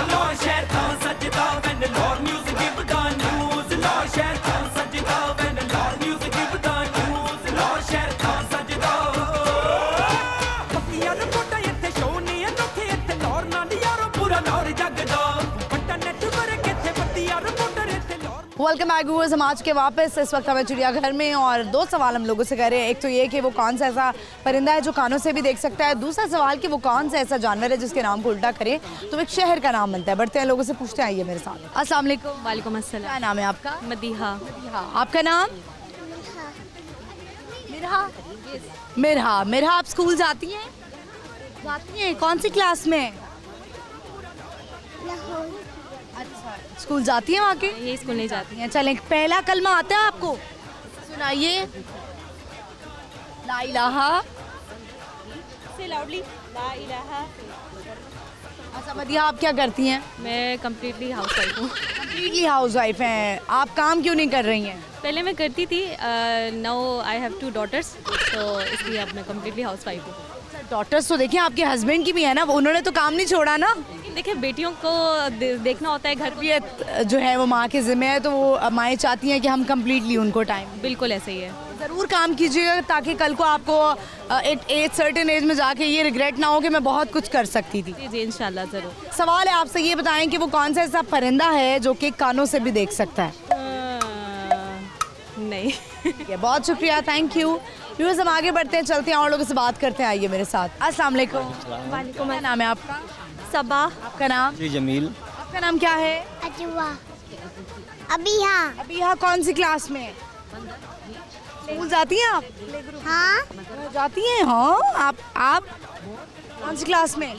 लाहौर शहर था सजदा when Lahore news give the news, Lahore शहर था सजदा when Lahore news give the news, Lahore शहर था सजदा। पक्कियां रिपोर्टां इत्थे शो नहीं अनोखे, इत्थे लाहौर नाल यारो पूरा लाहौर जगदा, बड़ा नेटवर्क इत्थे पत्तियां रिपोर्टर इत्थे लाहौर। वेलकम बैक व्यूअर्स, हम आज के वापस इस वक्त हमें चिड़ियाघर में, और दो सवाल हम लोगों से कर रहे हैं। एक तो ये कि वो कौन सा ऐसा परिंदा है जो कानों से भी देख सकता है, दूसरा सवाल कि वो कौन सा ऐसा जानवर है जिसके नाम को उल्टा करें तो एक शहर का नाम बनता है। बढ़ते हैं लोगों से, पूछते हैं, आइए मेरे साथ। अस्सलाम वालेकुम। वालेकुम अस्सलाम। क्या नाम है आपका? मदीहा। आपका नाम? मिरहा। मिरहा, मिरहा आप स्कूल जाती हैं? जाती हैं, कौन सी क्लास में? अच्छा, स्कूल जाती हैं वहाँ के? ये स्कूल नहीं जाती हैं। चलें, पहला कलमा आता है आपको? सुनाइए। ला इलाहा से लाउडली, ला इलाहा। अच्छा मदिहा, आप क्या करती हैं? मैं कम्प्लीटली हाउस वाइफ हूँ। कम्प्लीटली हाउस वाइफ हैं। आप काम क्यों नहीं कर रही हैं? पहले मैं करती थी, नाउ आई हैव 2 daughters, तो इसलिए अब मैं कम्प्लीटली हाउस वाइफ हूँ। डॉटर्स तो देखिए आपके हस्बैंड की भी है ना, उन्होंने तो काम नहीं छोड़ा ना। देखिए बेटियों को देखना होता है, घर भी जो है वो माँ के ज़िम्मे है, तो वो माएँ चाहती हैं कि हम कम्प्लीटली उनको टाइम। बिल्कुल ऐसे ही है। ज़रूर काम कीजिएगा ताकि कल को आपको एक सर्टेन एज में जाके ये रिग्रेट ना हो कि मैं बहुत कुछ कर सकती थी। जी इंशाल्लाह ज़रूर। सवाल है आपसे, ये बताएं कि वो कौन सा ऐसा परिंदा है जो कि कानों से भी देख सकता है? नहीं। बहुत शुक्रिया, थैंक यू। व्यूअर्स, हम आगे बढ़ते हैं, चलते हैं और लोगों से बात करते हैं, आइए मेरे साथ। अस्सलाम वालेकुम। वालेकुम। क्या नाम है आपका? सबा। आपका नाम? जी जमील। आपका नाम क्या है? अजवा। अबिहा। अबिहा कौन सी क्लास में? स्कूल जाती हैं आप? हाँ। जाती हैं? हाँ। आप कौन सी क्लास में?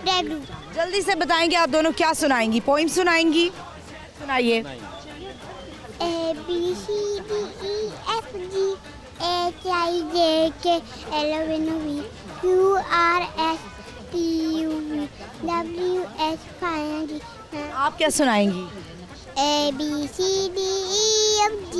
प्ले-ग्रुप। जल्दी से बताएंगे आप दोनों क्या सुनाएंगी? पोइम सुनाएंगी? सुनाइए। A B C D E F G H I J K L M N O P Q R S T U V W X Y and Z। आप क्या सुनाएंगी? A B C D E F G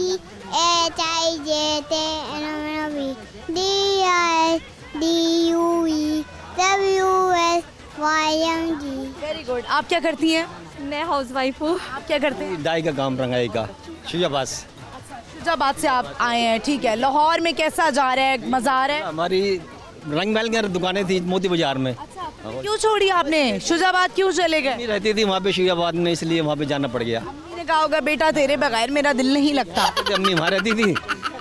H I J K L M N O P D I D U V W X Y and Z। Very good. आप क्या करती हैं? मैं house wife हूँ। आप क्या करते हैं? डाई का काम, रंगाई का, शुजाबाद। शुजाबाद से आप आए हैं, ठीक है। लाहौर में कैसा जा रहा है, मजा आ रहा है? हमारी रंग महल की दुकानें थी मोती बाजार में। क्यों छोड़ी आपने? शुजाबाद क्यों चले गए? रहती थी वहाँ पे शुजाबाद में, इसलिए वहाँ पे जाना पड़ गया। मैंने कहा होगा बेटा तेरे बगैर मेरा दिल नहीं लगता। अम्मी वहाँ रहती थी,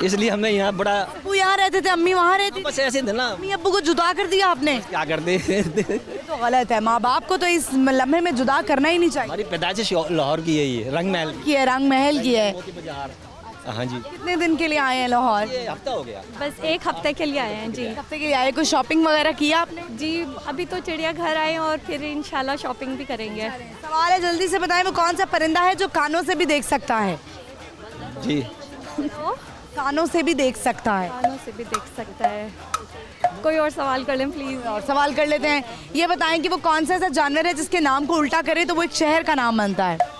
इसलिए हमें यहाँ बड़ा। कोई यहाँ रहते थे, अम्मी वहाँ रहती बस ऐसे थे ना। अम्मी अब्बू को जुदा कर दिया आपने? क्या करते ये तो गलत है। माँ बाप को तो इस लम्हे में जुदा करना ही नहीं चाहिए। हमारी पैदाइश लाहौर की है, ये रंग महल की है, रंग महल की है। हाँ जी। कितने दिन के लिए आए हैं लाहौर? ये हफ्ता हो गया। बस 1 हफ्ते के लिए आए हैं जी। हफ्ते के लिए आए, कोई शॉपिंग वगैरह किया आपने? जी अभी तो चिड़ियाघर आए और फिर इंशाल्लाह शॉपिंग भी करेंगे। सवाल है, जल्दी से बताएं, वो कौन सा परिंदा है जो कानों से भी देख सकता है? जी कानों से भी देख सकता है। कानों से भी देख सकता है। कोई और सवाल कर लें प्लीज़। और सवाल कर लेते हैं। ये बताएं कि वो कौन सा ऐसा जानवर है जिसके नाम को उल्टा करे तो वो एक शहर का नाम बनता है?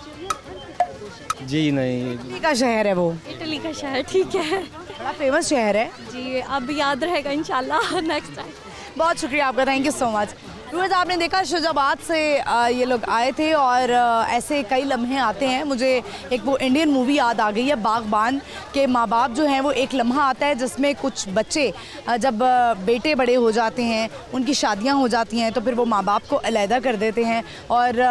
जी नहीं। इटली का शहर है वो। इटली का शहर, ठीक है। बड़ा फेमस शहर है जी, अब याद रहेगा इंशाल्लाह नेक्स्ट टाइम। बहुत शुक्रिया आपका, thank you so much. Viewers, आपने देखा शुजाबाद से ये लोग आए थे और ऐसे कई लम्हे आते हैं। मुझे एक वो इंडियन मूवी याद आ गई है, बागबान के माँ बाप जो हैं वो एक लम्हा आता है जिसमें कुछ बच्चे जब बेटे बड़े हो जाते हैं, उनकी शादियां हो जाती हैं, तो फिर वो माँ बाप को अलहदा कर देते हैं। और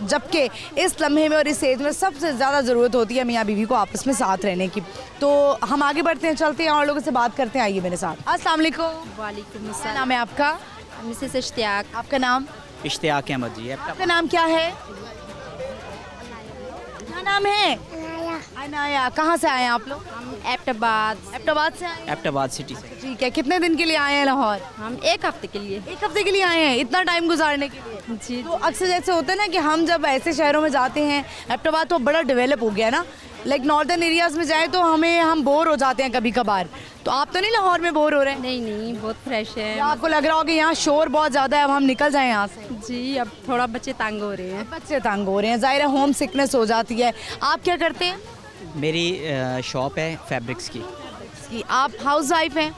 जबकि इस लम्हे में और इस एज में सबसे ज़्यादा ज़रूरत होती है मियाँ बीवी को आपस में साथ रहने की। तो हम आगे बढ़ते हैं, चलते हैं और लोगों से बात करते हैं। आइए मेरे साथ। अस्सलाम वालेकुम। वालेकुम क्या नाम है आपका? मिसेस इश्तियाक। आपका नाम? इश्तियाक अहमद जी। आपका नाम क्या है? क्या नाम है? अनाया। कहाँ से आए हैं आप लोग? हम एबटाबाद से आए हैं? एबटाबाद सिटी से। ठीक है, कितने दिन के लिए आए हैं लाहौर? हम 1 हफ्ते के लिए। 1 हफ्ते के लिए आए हैं, इतना टाइम गुजारने के लिए? जी। तो अक्सर जैसे होता है ना कि हम जब ऐसे शहरों में जाते हैं, एबटाबाद तो बड़ा डेवलप हो गया ना, लाइक नॉर्दर्न एरियाज में जाए तो हम बोर हो जाते हैं कभी कभार। तो आप तो नहीं लाहौर में बोर हो रहे हैं? नहीं, बहुत फ्रेश है। आपको लग रहा हो कि यहाँ शोर बहुत ज़्यादा है, अब हम निकल जाएं यहाँ से? जी, अब थोड़ा बच्चे तंग हो रहे हैं। बच्चे तंग हो रहे हैं, ज़ाहिर है होम सिकनेस हो जाती है। आप क्या करते हैं? मेरी शॉप है फैब्रिक्स की। आप हाउस वाइफ हैं?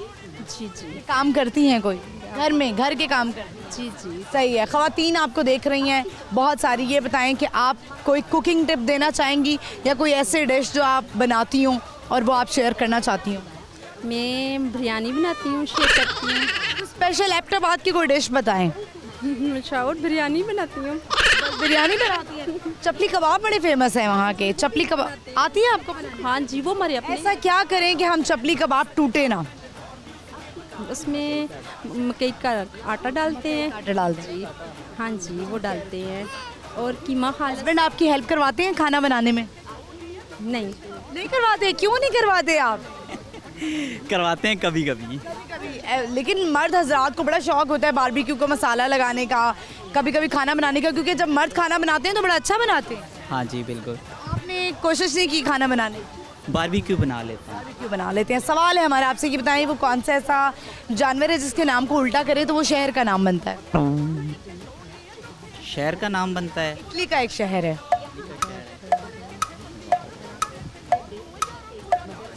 जी जी। काम करती हैं कोई घर में, घर के काम करती हैं? जी जी। सही है। ख़वातीन आपको देख रही हैं बहुत सारी, ये बताएं कि आप कोई कुकिंग टिप देना चाहेंगी या कोई ऐसे डिश जो आप बनाती हूँ और वो आप शेयर करना चाहती हूँ? मैं बिरयानी बनाती हूँ, शेयर करती हूँ। स्पेशल एबटाबाद की कोई डिश बताएं। शाउट बिरयानी बनाती हूँ। बिरयानी बनाती है? चपली कबाब बड़े फेमस है वहाँ के। चपली कबाब आती है आपको बनाने? हाँ जी, वो हमारे अपने। ऐसा क्या करें कि हम चपली कबाब टूटे ना? उसमें मकई का आटा डालते हैं। आटा डालते हैं? हाँ जी, वो डालते हैं। और कीमा खा। हस्बैंड आपकी हेल्प करवाते हैं खाना बनाने में? नहीं करवाते? क्यों नहीं करवाते आप? करवाते हैं कभी कभी। लेकिन मर्द हजरात को बड़ा शौक होता है बारबेक्यू को मसाला लगाने का, कभी कभी खाना बनाने का, क्योंकि जब मर्द खाना बनाते हैं तो बड़ा अच्छा बनाते हैं। हाँ जी बिल्कुल। आपने कोशिश नहीं की खाना बनाने? बारबेक्यू बना लेते हैं। बारबेक्यू बना लेते हैं। सवाल है हमारा आपसे कि बताएं वो कौन सा ऐसा जानवर है जिसके नाम को उल्टा करे तो वो शहर का नाम बनता है? शहर का नाम बनता है? इटली का एक शहर है।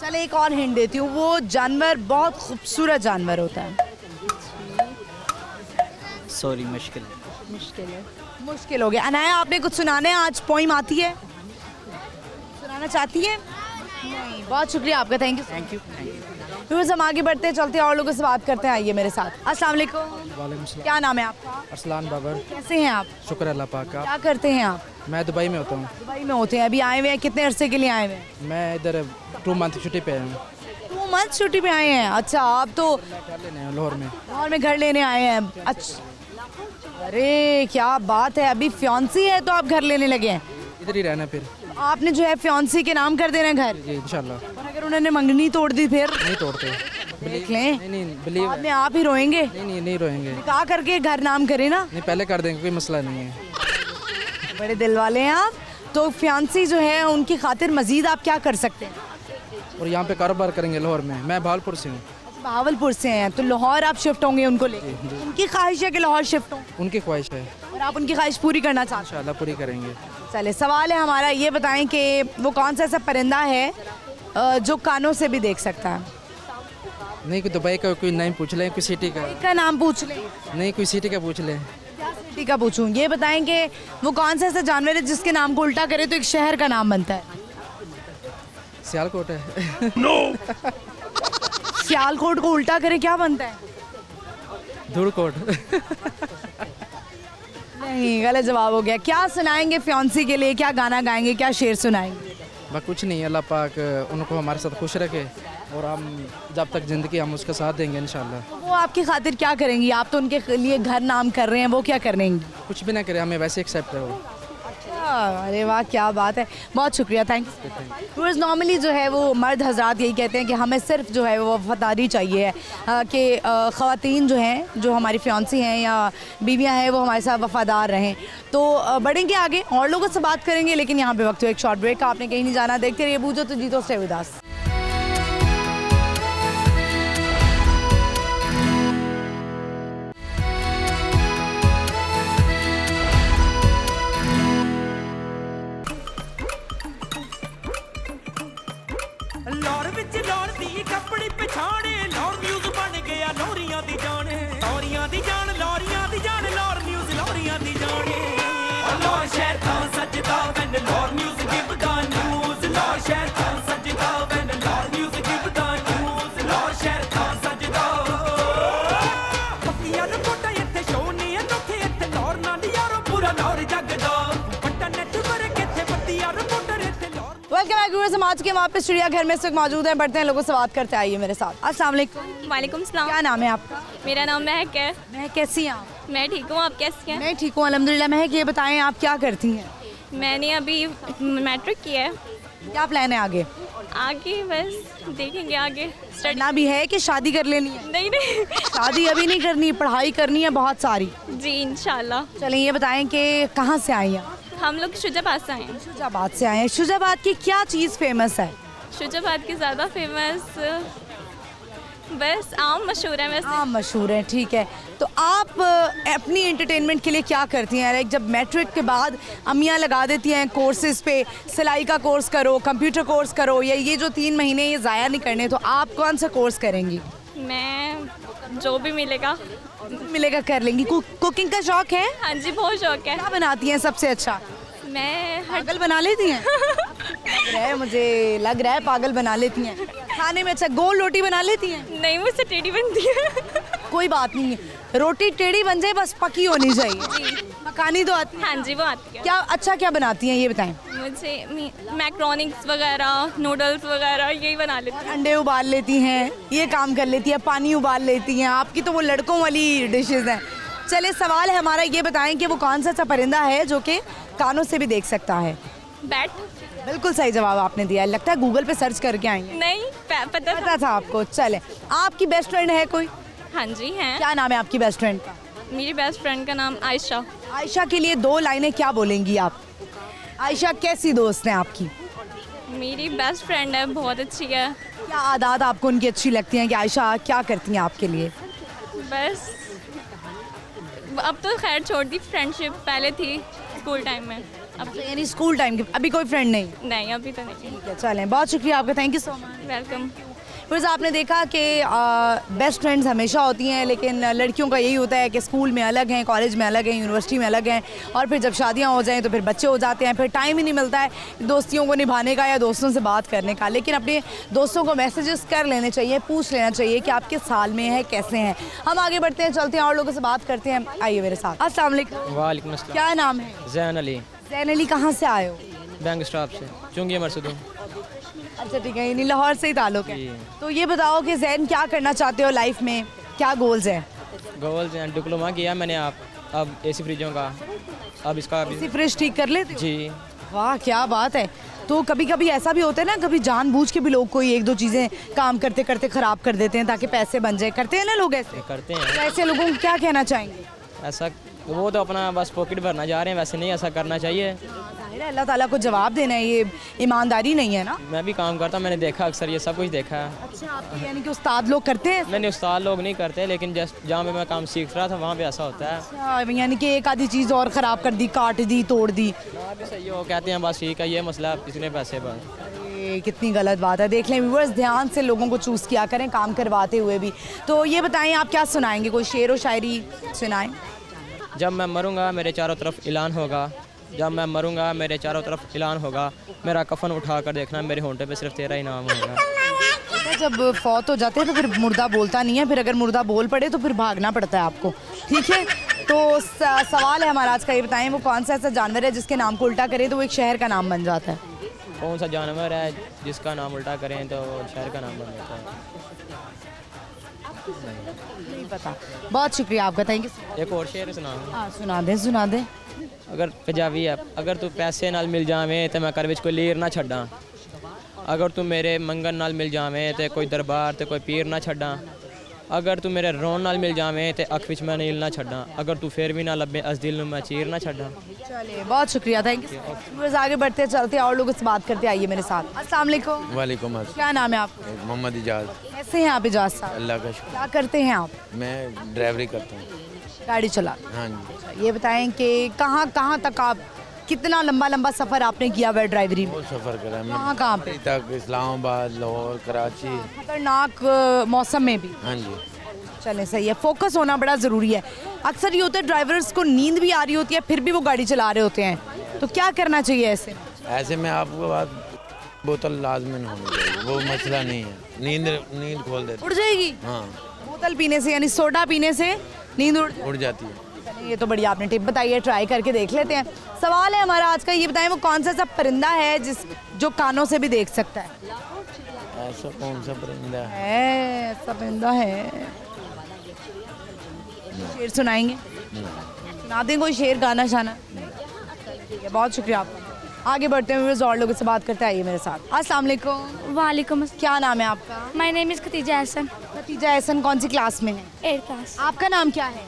चले एक और हिंट देती हूँ, वो जानवर बहुत खूबसूरत जानवर होता है। सॉरी, मुश्किल है। मुश्किल हो गया। अनाया, आपने कुछ सुनाना है आज? पोइम आती है? सुनाना चाहती है? नहीं। बहुत शुक्रिया आपका, थैंक यू। व्यूअर्स, हम आगे बढ़ते हैं, चलते हैं और लोगों से बात करते हैं। आइए मेरे साथ। अस्सलाम वालेकुम। क्या नाम है आपका? अरसलान बाबर। कैसे हैं आप? शुक्र अल्लाह पाक का। क्या करते हैं आप? मैं दुबई में होता हूँ। दुबई में होते हैं? अभी आए हुए हैं? कितने अरसे के लिए आए हुए हैं? मैं इधर 2 मंथ छुट्टी पे आया हूँ। 2 मंथ छुट्टी पे आए हैं? अच्छा, आप तो लाहौर में। लाहौर में घर लेने आए हैं? अच्छा, अरे क्या बात है। अभी फियांसी है तो आप घर लेने लगे हैं? इधर ही रहना फिर। आपने जो है फियांसी के नाम कर देना है घर? जी इंशाल्लाह। और अगर उन्होंने मंगनी तोड़ दी फिर? नहीं तोड़ते। देख लें, नहीं बिलीव। बाद में आप ही रोएंगे? नहीं रोएंगे। निकाह करके घर नाम करें ना? नहीं, पहले कर देंगे, कोई मसला नहीं है। बड़े दिल वाले हैं आप। तो फियांसी जो है उनकी खातिर मजीद आप क्या कर सकते हैं? और यहाँ पे कारोबार करेंगे लाहौर में। मैं भावलपुर से हूँ। भावलपुर से हैं तो लाहौर आप शिफ्ट होंगे उनको लेके? उनकी ख्वाहिश है कि लाहौर शिफ्ट हो? उनकी ख्वाहिश है और आप उनकी ख्वाहिश पूरी करना चाहते हैं? इंशाल्लाह पूरी करेंगे। चले, सवाल है हमारा, ये बताएं कि वो कौन सा ऐसा परिंदा है जो कानों से भी देख सकता है? नहीं, कोई दुबई का कोई नाम पूछ लें, कोई सिटी का नाम पूछ लें। नहीं, कोई सिटी का पूछ लें। सिटी का पूछूं? ये बताएं कि वो कौन सा ऐसा जानवर है जिसके नाम को उल्टा करे तो एक शहर का नाम बनता है? सियालकोट है। नो। सियालकोट को उल्टा करे क्या बनता है? धूड़कोट। नहीं, गलत जवाब हो गया। क्या सुनाएंगे फियांसी के लिए? क्या गाना गाएंगे? क्या शेर सुनाएंगे? बस कुछ नहीं, अल्लाह पाक उनको हमारे साथ खुश रखे और हम जब तक ज़िंदगी हम उसका साथ देंगे इंशाल्लाह। तो वो आपकी खातिर क्या करेंगी? आप तो उनके लिए घर नाम कर रहे हैं, वो क्या करेंगी? कुछ भी ना करे, हमें वैसे एक्सेप्ट है वो। अरे वाह, क्या बात है, बहुत शुक्रिया, थैंक यू। नॉर्मली जो है वो मर्द हजरात यही कहते हैं कि हमें सिर्फ जो है वो वफादारी चाहिए है, कि ख़वातीन जो हैं, जो हमारी फियांसी हैं या बीवियां हैं, वो हमारे साथ वफादार रहें। तो बढ़ेंगे आगे और लोगों से बात करेंगे, लेकिन यहाँ पे वक्त हो एक शॉर्ट ब्रेक का। आपने कहीं नहीं जाना, देखते रहिए बूझो तो जीतो, स्टे विद अस। ਲਾਹੌਰ ਵਿੱਚ ਲਾਹੌਰ ਦੀ ਕੱਪੜੀ ਪਛਾਣੇ, ਲਾਹੌਰ ਨਿਊਜ਼ ਬਣ ਗਿਆ ਲੋਰੀਆਂ ਦੀ ਜਾਣ, ਲੋਰੀਆਂ ਦੀ ਜਾਣ, ਲੋਰੀਆਂ ਦੀ ਜਾਣ, ਲਾਹੌਰ ਨਿਊਜ਼ ਲੋਰੀਆਂ ਦੀ ਜਾਣ। ਲਾਹੌਰ ਸ਼ਹਿਰ ਤਾਂ ਸੱਜਦਾ when Lahore news give the news, Lahore ਸ਼ਹਿਰ ਤਾਂ ਸੱਜਦਾ when Lahore news give the news, Lahore ਸ਼ਹਿਰ ਤਾਂ ਸੱਜਦਾ। ਪੱਕੀਆਂ ਰਿਪੋਰਟਾਂ ਇੱਥੇ ਸ਼ੋ ਨਹੀਂ ਅਨੋਖੇ, ਇੱਥੇ ਲਾਹੌਰ ਨਾਲ ਯਾਰੋ ਪੂਰਾ ਲਾਹੌਰ ਜਗਦਾ, ਵੱਡਾ ਨੈਟਵਰਕ ਇੱਥੇ ਪੱਕੀਆਂ रिपोर्टर ਇੱਥੇ ਲਾਹੌਰ। वेलकम बैक व्यूअर्स, हम आज के वापस चिड़ियाघर में इस वक्त मौजूद हैं, बढ़ते हैं लोगों से बात करते, आइए मेरे साथ। अस्सलाम वालेकुम। वालेकुम सलाम। क्या नाम है आपका? मेरा नाम महक है। महक, कैसी हैं आप? मैं ठीक हूँ, आप कैसी हैं? मैं ठीक हूँ अल्हम्दुलिल्लाह। महक, ये बताएं आप क्या करती हैं? मैंने अभी मैट्रिक किया है। क्या प्लान है आगे? आगे बस देखेंगे, आगे पढ़ना भी है कि शादी कर लेनी है? नहीं नहीं शादी अभी नहीं करनी, पढ़ाई करनी है बहुत सारी। जी इंशाल्लाह। चलें, ये बताएं कि कहाँ से आई हैं? हम लोग शुजाबाद से आए हैं। शुजाबाद से आए हैं। शुजाबाद की क्या चीज़ फेमस है? शुजाबाद की ज़्यादा फेमस बस आम मशहूर है वैसे। आम मशहूर है, ठीक है। तो आप अपनी एंटरटेनमेंट के लिए क्या करती हैं? लाइक जब मैट्रिक के बाद अम्मियाँ लगा देती हैं कोर्सेज पे, सिलाई का कोर्स करो, कंप्यूटर कोर्स करो, या ये जो 3 महीने ये ज़ाया नहीं करने, तो आप कौन सा कोर्स करेंगी? मैं जो भी मिलेगा कर लेंगी। कुकिंग का शौक है? हाँ जी, बहुत शौक है। क्या बनाती हैं सबसे अच्छा? मैं पागल बना लेती हैं? मुझे लग रहा है पागल बना लेती हैं। खाने में अच्छा गोल रोटी बना लेती हैं? नहीं, मुझसे टेढ़ी बनती है। कोई बात नहीं है, रोटी टेढ़ी बन जाए बस पकी होनी चाहिए। पकानी तो आती है? हाँ जी, वो आती है। क्या अच्छा क्या बनाती हैं ये बताएं? मुझे मैक्रोनिक्स वगैरह, नूडल्स वगैरह यही बना लेती हूँ। अंडे उबाल लेती हैं, ये काम कर लेती हैं, पानी उबाल लेती हैं। आपकी तो वो लड़कों वाली डिशेस हैं। चले, सवाल है हमारा, ये बताएं कि वो कौन सा परिंदा है जो कि कानों से भी देख सकता है? बैट। बिल्कुल सही जवाब आपने दिया। लगता है गूगल पे सर्च करके आई हैं। नहीं, पता था आपको। चले, आपकी बेस्ट फ्रेंड है कोई? हाँ जी है। क्या नाम है आपकी बेस्ट फ्रेंड का? मेरी बेस्ट फ्रेंड का नाम आयशा। आयशा के लिए 2 लाइनें क्या बोलेंगी आप? आयशा कैसी दोस्त है आपकी? मेरी बेस्ट फ्रेंड है, बहुत अच्छी है। क्या आदत आपको उनकी अच्छी लगती हैं? कि आयशा क्या करती हैं आपके लिए? बस अब तो खैर छोड़ दी, फ्रेंडशिप पहले थी स्कूल टाइम में। अब तो यानी स्कूल टाइम के अभी कोई फ्रेंड नहीं? नहीं, अभी तो नहीं। ठीक है, चलें, बहुत शुक्रिया आपका, thank you so much. Welcome. फिर आपने देखा कि बेस्ट फ्रेंड्स हमेशा होती हैं, लेकिन लड़कियों का यही होता है कि स्कूल में अलग हैं, कॉलेज में अलग हैं, यूनिवर्सिटी में अलग हैं, और फिर जब शादियां हो जाएं तो फिर बच्चे हो जाते हैं, फिर टाइम ही नहीं मिलता है दोस्तियों को निभाने का या दोस्तों से बात करने का। लेकिन अपने दोस्तों को मैसेजेस कर लेने चाहिए, पूछ लेना चाहिए कि आप किस हाल में हैं, कैसे हैं। हम आगे बढ़ते हैं, चलते हैं और लोगों से बात करते हैं, आइए मेरे साथ। अस्सलाम वालेकुम। वालेकुम अस्सलाम। क्या नाम है? जैन अली। जैन अली, कहाँ से आए हो? बैंक स्टाफ से, चुंगी मरसदू। अच्छा ठीक है, यानी लाहौर से ही ताल्लुक है। तो ये बताओ कि जैन क्या करना चाहते हो लाइफ में, क्या गोल्स हैं? गोल्स हैं, डिप्लोमा किया मैंने, अब एसी फ्रिजों का, अब इसका एसी फ्रिज ठीक कर लेते हो? जी। वाह क्या बात है। तो कभी कभी ऐसा भी होता है ना, कभी जानबूझ के भी लोग कोई 1-2 चीज़ें काम करते करते ख़राब कर देते हैं ताकि पैसे बन जाए, करते हैं ना लोग ऐसे? करते हैं। तो ऐसे लोगों को क्या कहना चाहेंगे? ऐसा वो तो अपना बस पॉकेट भरना चाह रहे हैं, वैसे नहीं ऐसा करना चाहिए। अल्लाह ताला को जवाब देना है, ये ईमानदारी नहीं है ना? मैं भी काम करता हूँ, मैंने देखा अक्सर ये सब कुछ देखा है। अच्छा, आपके यानी कि उस्ताद लोग करते हैं? मैंने उस्ताद लोग नहीं करते, लेकिन जस्ट जहाँ पे मैं काम सीख रहा था वहाँ पे ऐसा होता है। अच्छा, यानी कि एक आधी चीज़ और ख़राब कर दी, काट दी, तोड़ दी। भी सही हो, कहते हैं बस ठीक है, ये मसला कितने पैसे पर। कितनी गलत बात है। देख लें व्यूअर्स, ध्यान से लोगों को चूज़ किया करें काम करवाते हुए भी। तो ये बताएं आप क्या सुनाएंगे, कोई शेर व शायरी सुनाएं? जब मैं मरूंगा मेरे चारों तरफ ऐलान होगा, जब मैं मरूंगा मेरे चारों तरफ ऐलान होगा, मेरा कफन उठा कर देखना, मेरे होंठे पे सिर्फ तेरा ही नाम होगा। जब फौत हो जाते हैं तो फिर मुर्दा बोलता नहीं है, फिर अगर मुर्दा बोल पड़े तो फिर भागना पड़ता है आपको, ठीक है? तो सवाल है हमारा आज का, ये बताएं वो कौन सा ऐसा जानवर है जिसके नाम को उल्टा करे तो वो एक शहर का नाम बन जाता है? कौन सा जानवर है जिसका नाम उल्टा करें तो शहर का नाम बन जाता है? नहीं पता। बहुत शुक्रिया आपका, थैंक यू। एक और शेर सुना। हाँ सुना दें। अगर पंजाबी है, अगर तू पैसे नाल मिल जावे तो मैं घर विच कोई लीर ना छड्डां, अगर तू मेरे मंगन नाल मिल जावे तो कोई दरबार ते कोई पीर ना छड्डां, अगर तू मेरे रोन नाल मिल जावे तो अख विच मैं नील ना छड्डां, अगर तू फिर भी ना लब्बे अस दिल नूं मैं चीर ना छड्डां। चलिए बहुत शुक्रिया, थैंक यू। बस आगे बढ़ते चलते और लोगों से बात करते, आइए मेरे साथ। अस्सलाम वालेकुम। वालेकुम अस्सलाम। क्या नाम है आपका? मोहम्मद इजाज़। कैसे हैं आप इजाज़ साहब? अल्लाह का शुक्र। क्या करते हैं आप? मैं ड्राइवरी करता हूँ। गाड़ी चला? हाँ जी। ये बताएं कि कहाँ तक आप, कितना लंबा सफ़र आपने किया हुआ है ड्राइवरी में? बहुत सफ़र करा है। कहाँ पे? तक इस्लामाबाद, लाहौर, कराची। खतरनाक मौसम में भी? हाँ जी। चलें सही है, फोकस होना बड़ा ज़रूरी है। अक्सर ये होता है ड्राइवर्स को नींद भी आ रही होती है फिर भी वो गाड़ी चला रहे होते हैं, तो क्या करना चाहिए ऐसे? ऐसे में आपको बात बोतल लाजमन होनी चाहिए, वो मसला नहीं है। नींद खोल देती उड़ जाएगी? हाँ। बोतल पीने से यानी सोडा पीने से नींद उड़ जाती है। ये तो बढ़िया आपने टिप बताई है, ट्राई करके देख लेते हैं। सवाल है हमारा आज का, ये बताएं वो कौन सा परिंदा है जो कानों से भी देख सकता है? ऐसा कौन सा परिंदा है? ऐसा परिंदा है, शेर सुनाएंगे? सुना दें कोई शेर, गाना शाना? ठीक है, बहुत शुक्रिया आपका। आगे बढ़ते हुए और लोगों से बात करते, आइए मेरे साथ। अस्सलाम वालेकुम। वालेकुम। क्या नाम है आपका? My name is Khatija Ehsan. Khatija Ehsan कौन सी क्लास में है? 8th class. आपका नाम क्या है?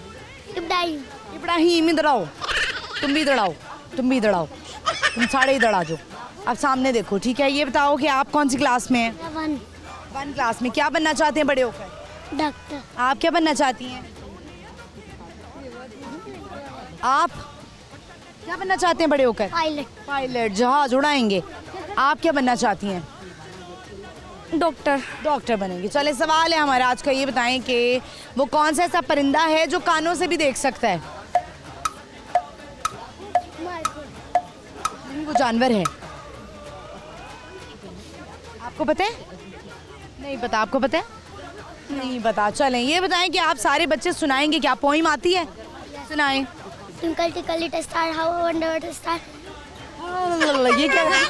इब्राहिम। इब्राहिम, इधर आओ। तुम भी इधर आओ, तुम सारे इधर आ जाओ। अब सामने देखो, ठीक है? ये बताओ कि आप कौन सी क्लास में हैं? 1 क्लास में। क्या बनना चाहते हैं बड़े होकर? डॉक्टर। आप क्या बनना चाहती हैं? आप क्या बनना चाहते हैं बड़े होकर? पायलट, जहाज उड़ाएंगे। आप क्या बनना चाहती हैं? डॉक्टर बनेंगे। चले, सवाल है हमारा आज का, ये बताएं कि वो कौन सा ऐसा परिंदा है जो कानों से भी देख सकता है? वो जानवर है। आपको पता है? नहीं पता। आपको पता है? नहीं पता। चलें, ये बताएं कि आप सारे बच्चे सुनाएंगे क्या? पोइम आती है? सुनाएं। Twinkle little star, how wonder what a star. ये क्या है?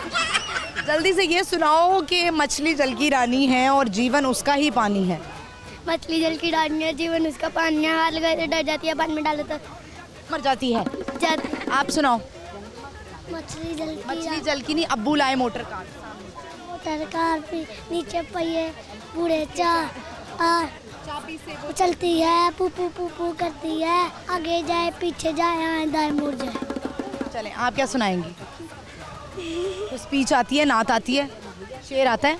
जल्दी से ये सुनाओ कि मछली जल की रानी है और जीवन उसका ही पानी है। मछली जल की रानी है, जीवन उसका पानी है, हाथ लगाए तो डर जाती है, पानी में डालो तो मर जाती है। आप सुनाओ। मछली जल की नहीं, अब्बू लाए मोटर कार पे नीचे पहिए बूढ़े चलती है, पू पू पू पू करती है, आगे जाए पीछे जाए आए दाएं मुड़ जाए। चलें, आप क्या सुनाएंगी? तो स्पीच आती है, नात आती है, शेर आता है?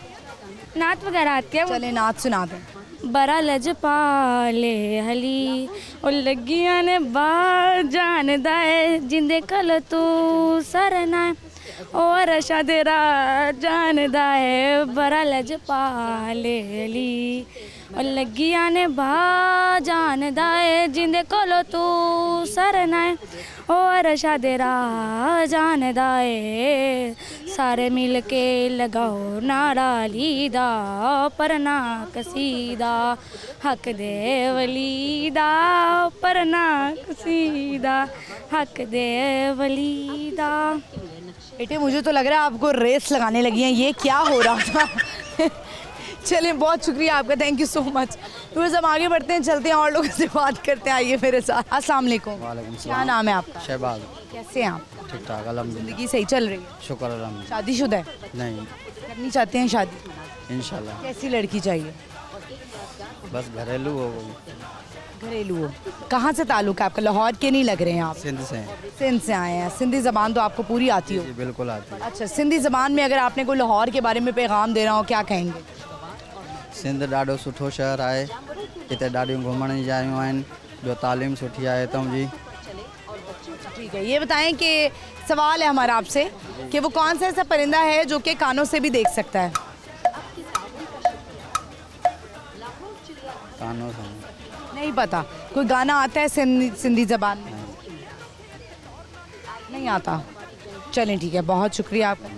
नात वगैरह आती है। चले नात सुना दें। बड़ा लजपाले हली और लगियां ने बार जान दाए जिंदे कल तू सरना और रशा तेरा जान दाए, बड़ा लजपाले हली और लगियां ने बा जान दाए जिंदे कल तू सरना और रशा तेरा जान दाए, सारे मिल के लगाओ नारा लीदा परना कसीदा हक दे वलीदा परना कसीदा हक दे वलीदा। बेटे मुझे तो लग रहा है आपको रेस लगाने लगी हैं, ये क्या हो रहा था? चलें, बहुत शुक्रिया आपका, थैंक यू सो मच। तो हम आगे बढ़ते हैं, चलते हैं और लोगों से बात करते हैं, आइए मेरे साथ। अस्सलाम वालेकुम। क्या नाम है आपका? शहबाज। कैसे हैं आप? ठीक ठाक अल्हम्दुलिल्लाह। जिंदगी सही चल रही है? शुक्र अल्हम्दुलिल्लाह। शादीशुदा है? नहीं। करनी चाहते हैं शादी? इंशाल्लाह। कैसी लड़की चाहिए? बस घरेलू हो। घरेलू हो। कहाँ से ताल्लुक है आपका? लाहौर के नहीं लग रहे हैं आप? सिंध से। सिंध से आए हैं। सिंधी ज़बान तो आपको पूरी आती हो? बिल्कुल आती है। अच्छा, सिंधी ज़बान में अगर आपने कोई लाहौर के बारे में पैगाम देना हो, क्या कहेंगे? सिंध ॾाढो सुठो शहर आहे, हिते ॾाढियूं घुमण जी जायूं आहिनि, ॿियो तालीम सुठी आहे हितां जी। ठीक है, ये बताएं कि सवाल है हमारा आपसे कि वो कौन सा ऐसा परिंदा है जो कि कानों से भी देख सकता है? कानों से नहीं पता। कोई गाना आता है सिंधी ज़बान में? नहीं आता। चलें ठीक है, बहुत शुक्रिया आपका।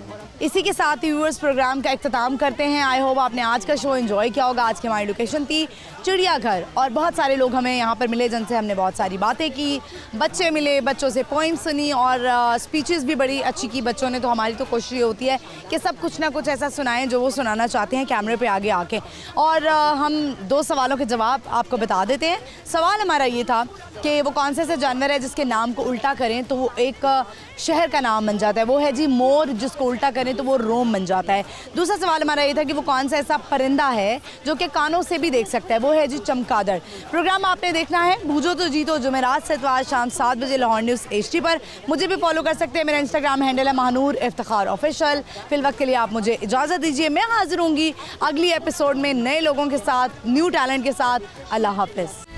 इसी के साथ ही व्यूअर्स प्रोग्राम का इख्तिताम करते हैं। आई होप आपने आज का शो एंजॉय किया होगा। आज की हमारी लोकेशन थी चिड़ियाघर और बहुत सारे लोग हमें यहाँ पर मिले जिनसे हमने बहुत सारी बातें की, बच्चे मिले, बच्चों से पोइम सुनी और स्पीचेस भी बड़ी अच्छी की बच्चों ने। तो हमारी तो कोशिश ये होती है कि सब कुछ ना कुछ ऐसा सुनाएं जो वो सुनाना चाहते हैं कैमरे पे आगे आके। और हम 2 सवालों के जवाब आपको बता देते हैं। सवाल हमारा ये था कि वो कौन से ऐसे जानवर है जिसके नाम को उल्टा करें तो वो एक शहर का नाम बन जाता है। वो है जी मोर, जिसको उल्टा करें तो वो रोम बन जाता है। दूसरा सवाल हमारा ये था कि वो कौन सा ऐसा परिंदा है जो कि कानों से भी देख सकता है। वो है जी चमगादड़। प्रोग्राम आपने देखना है बूझो तो जीतो, जुमेरात से इतवार शाम 7 बजे लाहौर न्यूज़ HD पर। मुझे भी फॉलो कर सकते हैं, मेरा इंस्टाग्राम हैंडल है महानूर इफ्तिखार ऑफिशियल। फिल वक्त के लिए आप मुझे इजाज़त दीजिए, मैं हाजिर होंगी अगली एपिसोड में नए लोगों के साथ, न्यू टैलेंट के साथ। अल्लाह हाफ़िज़।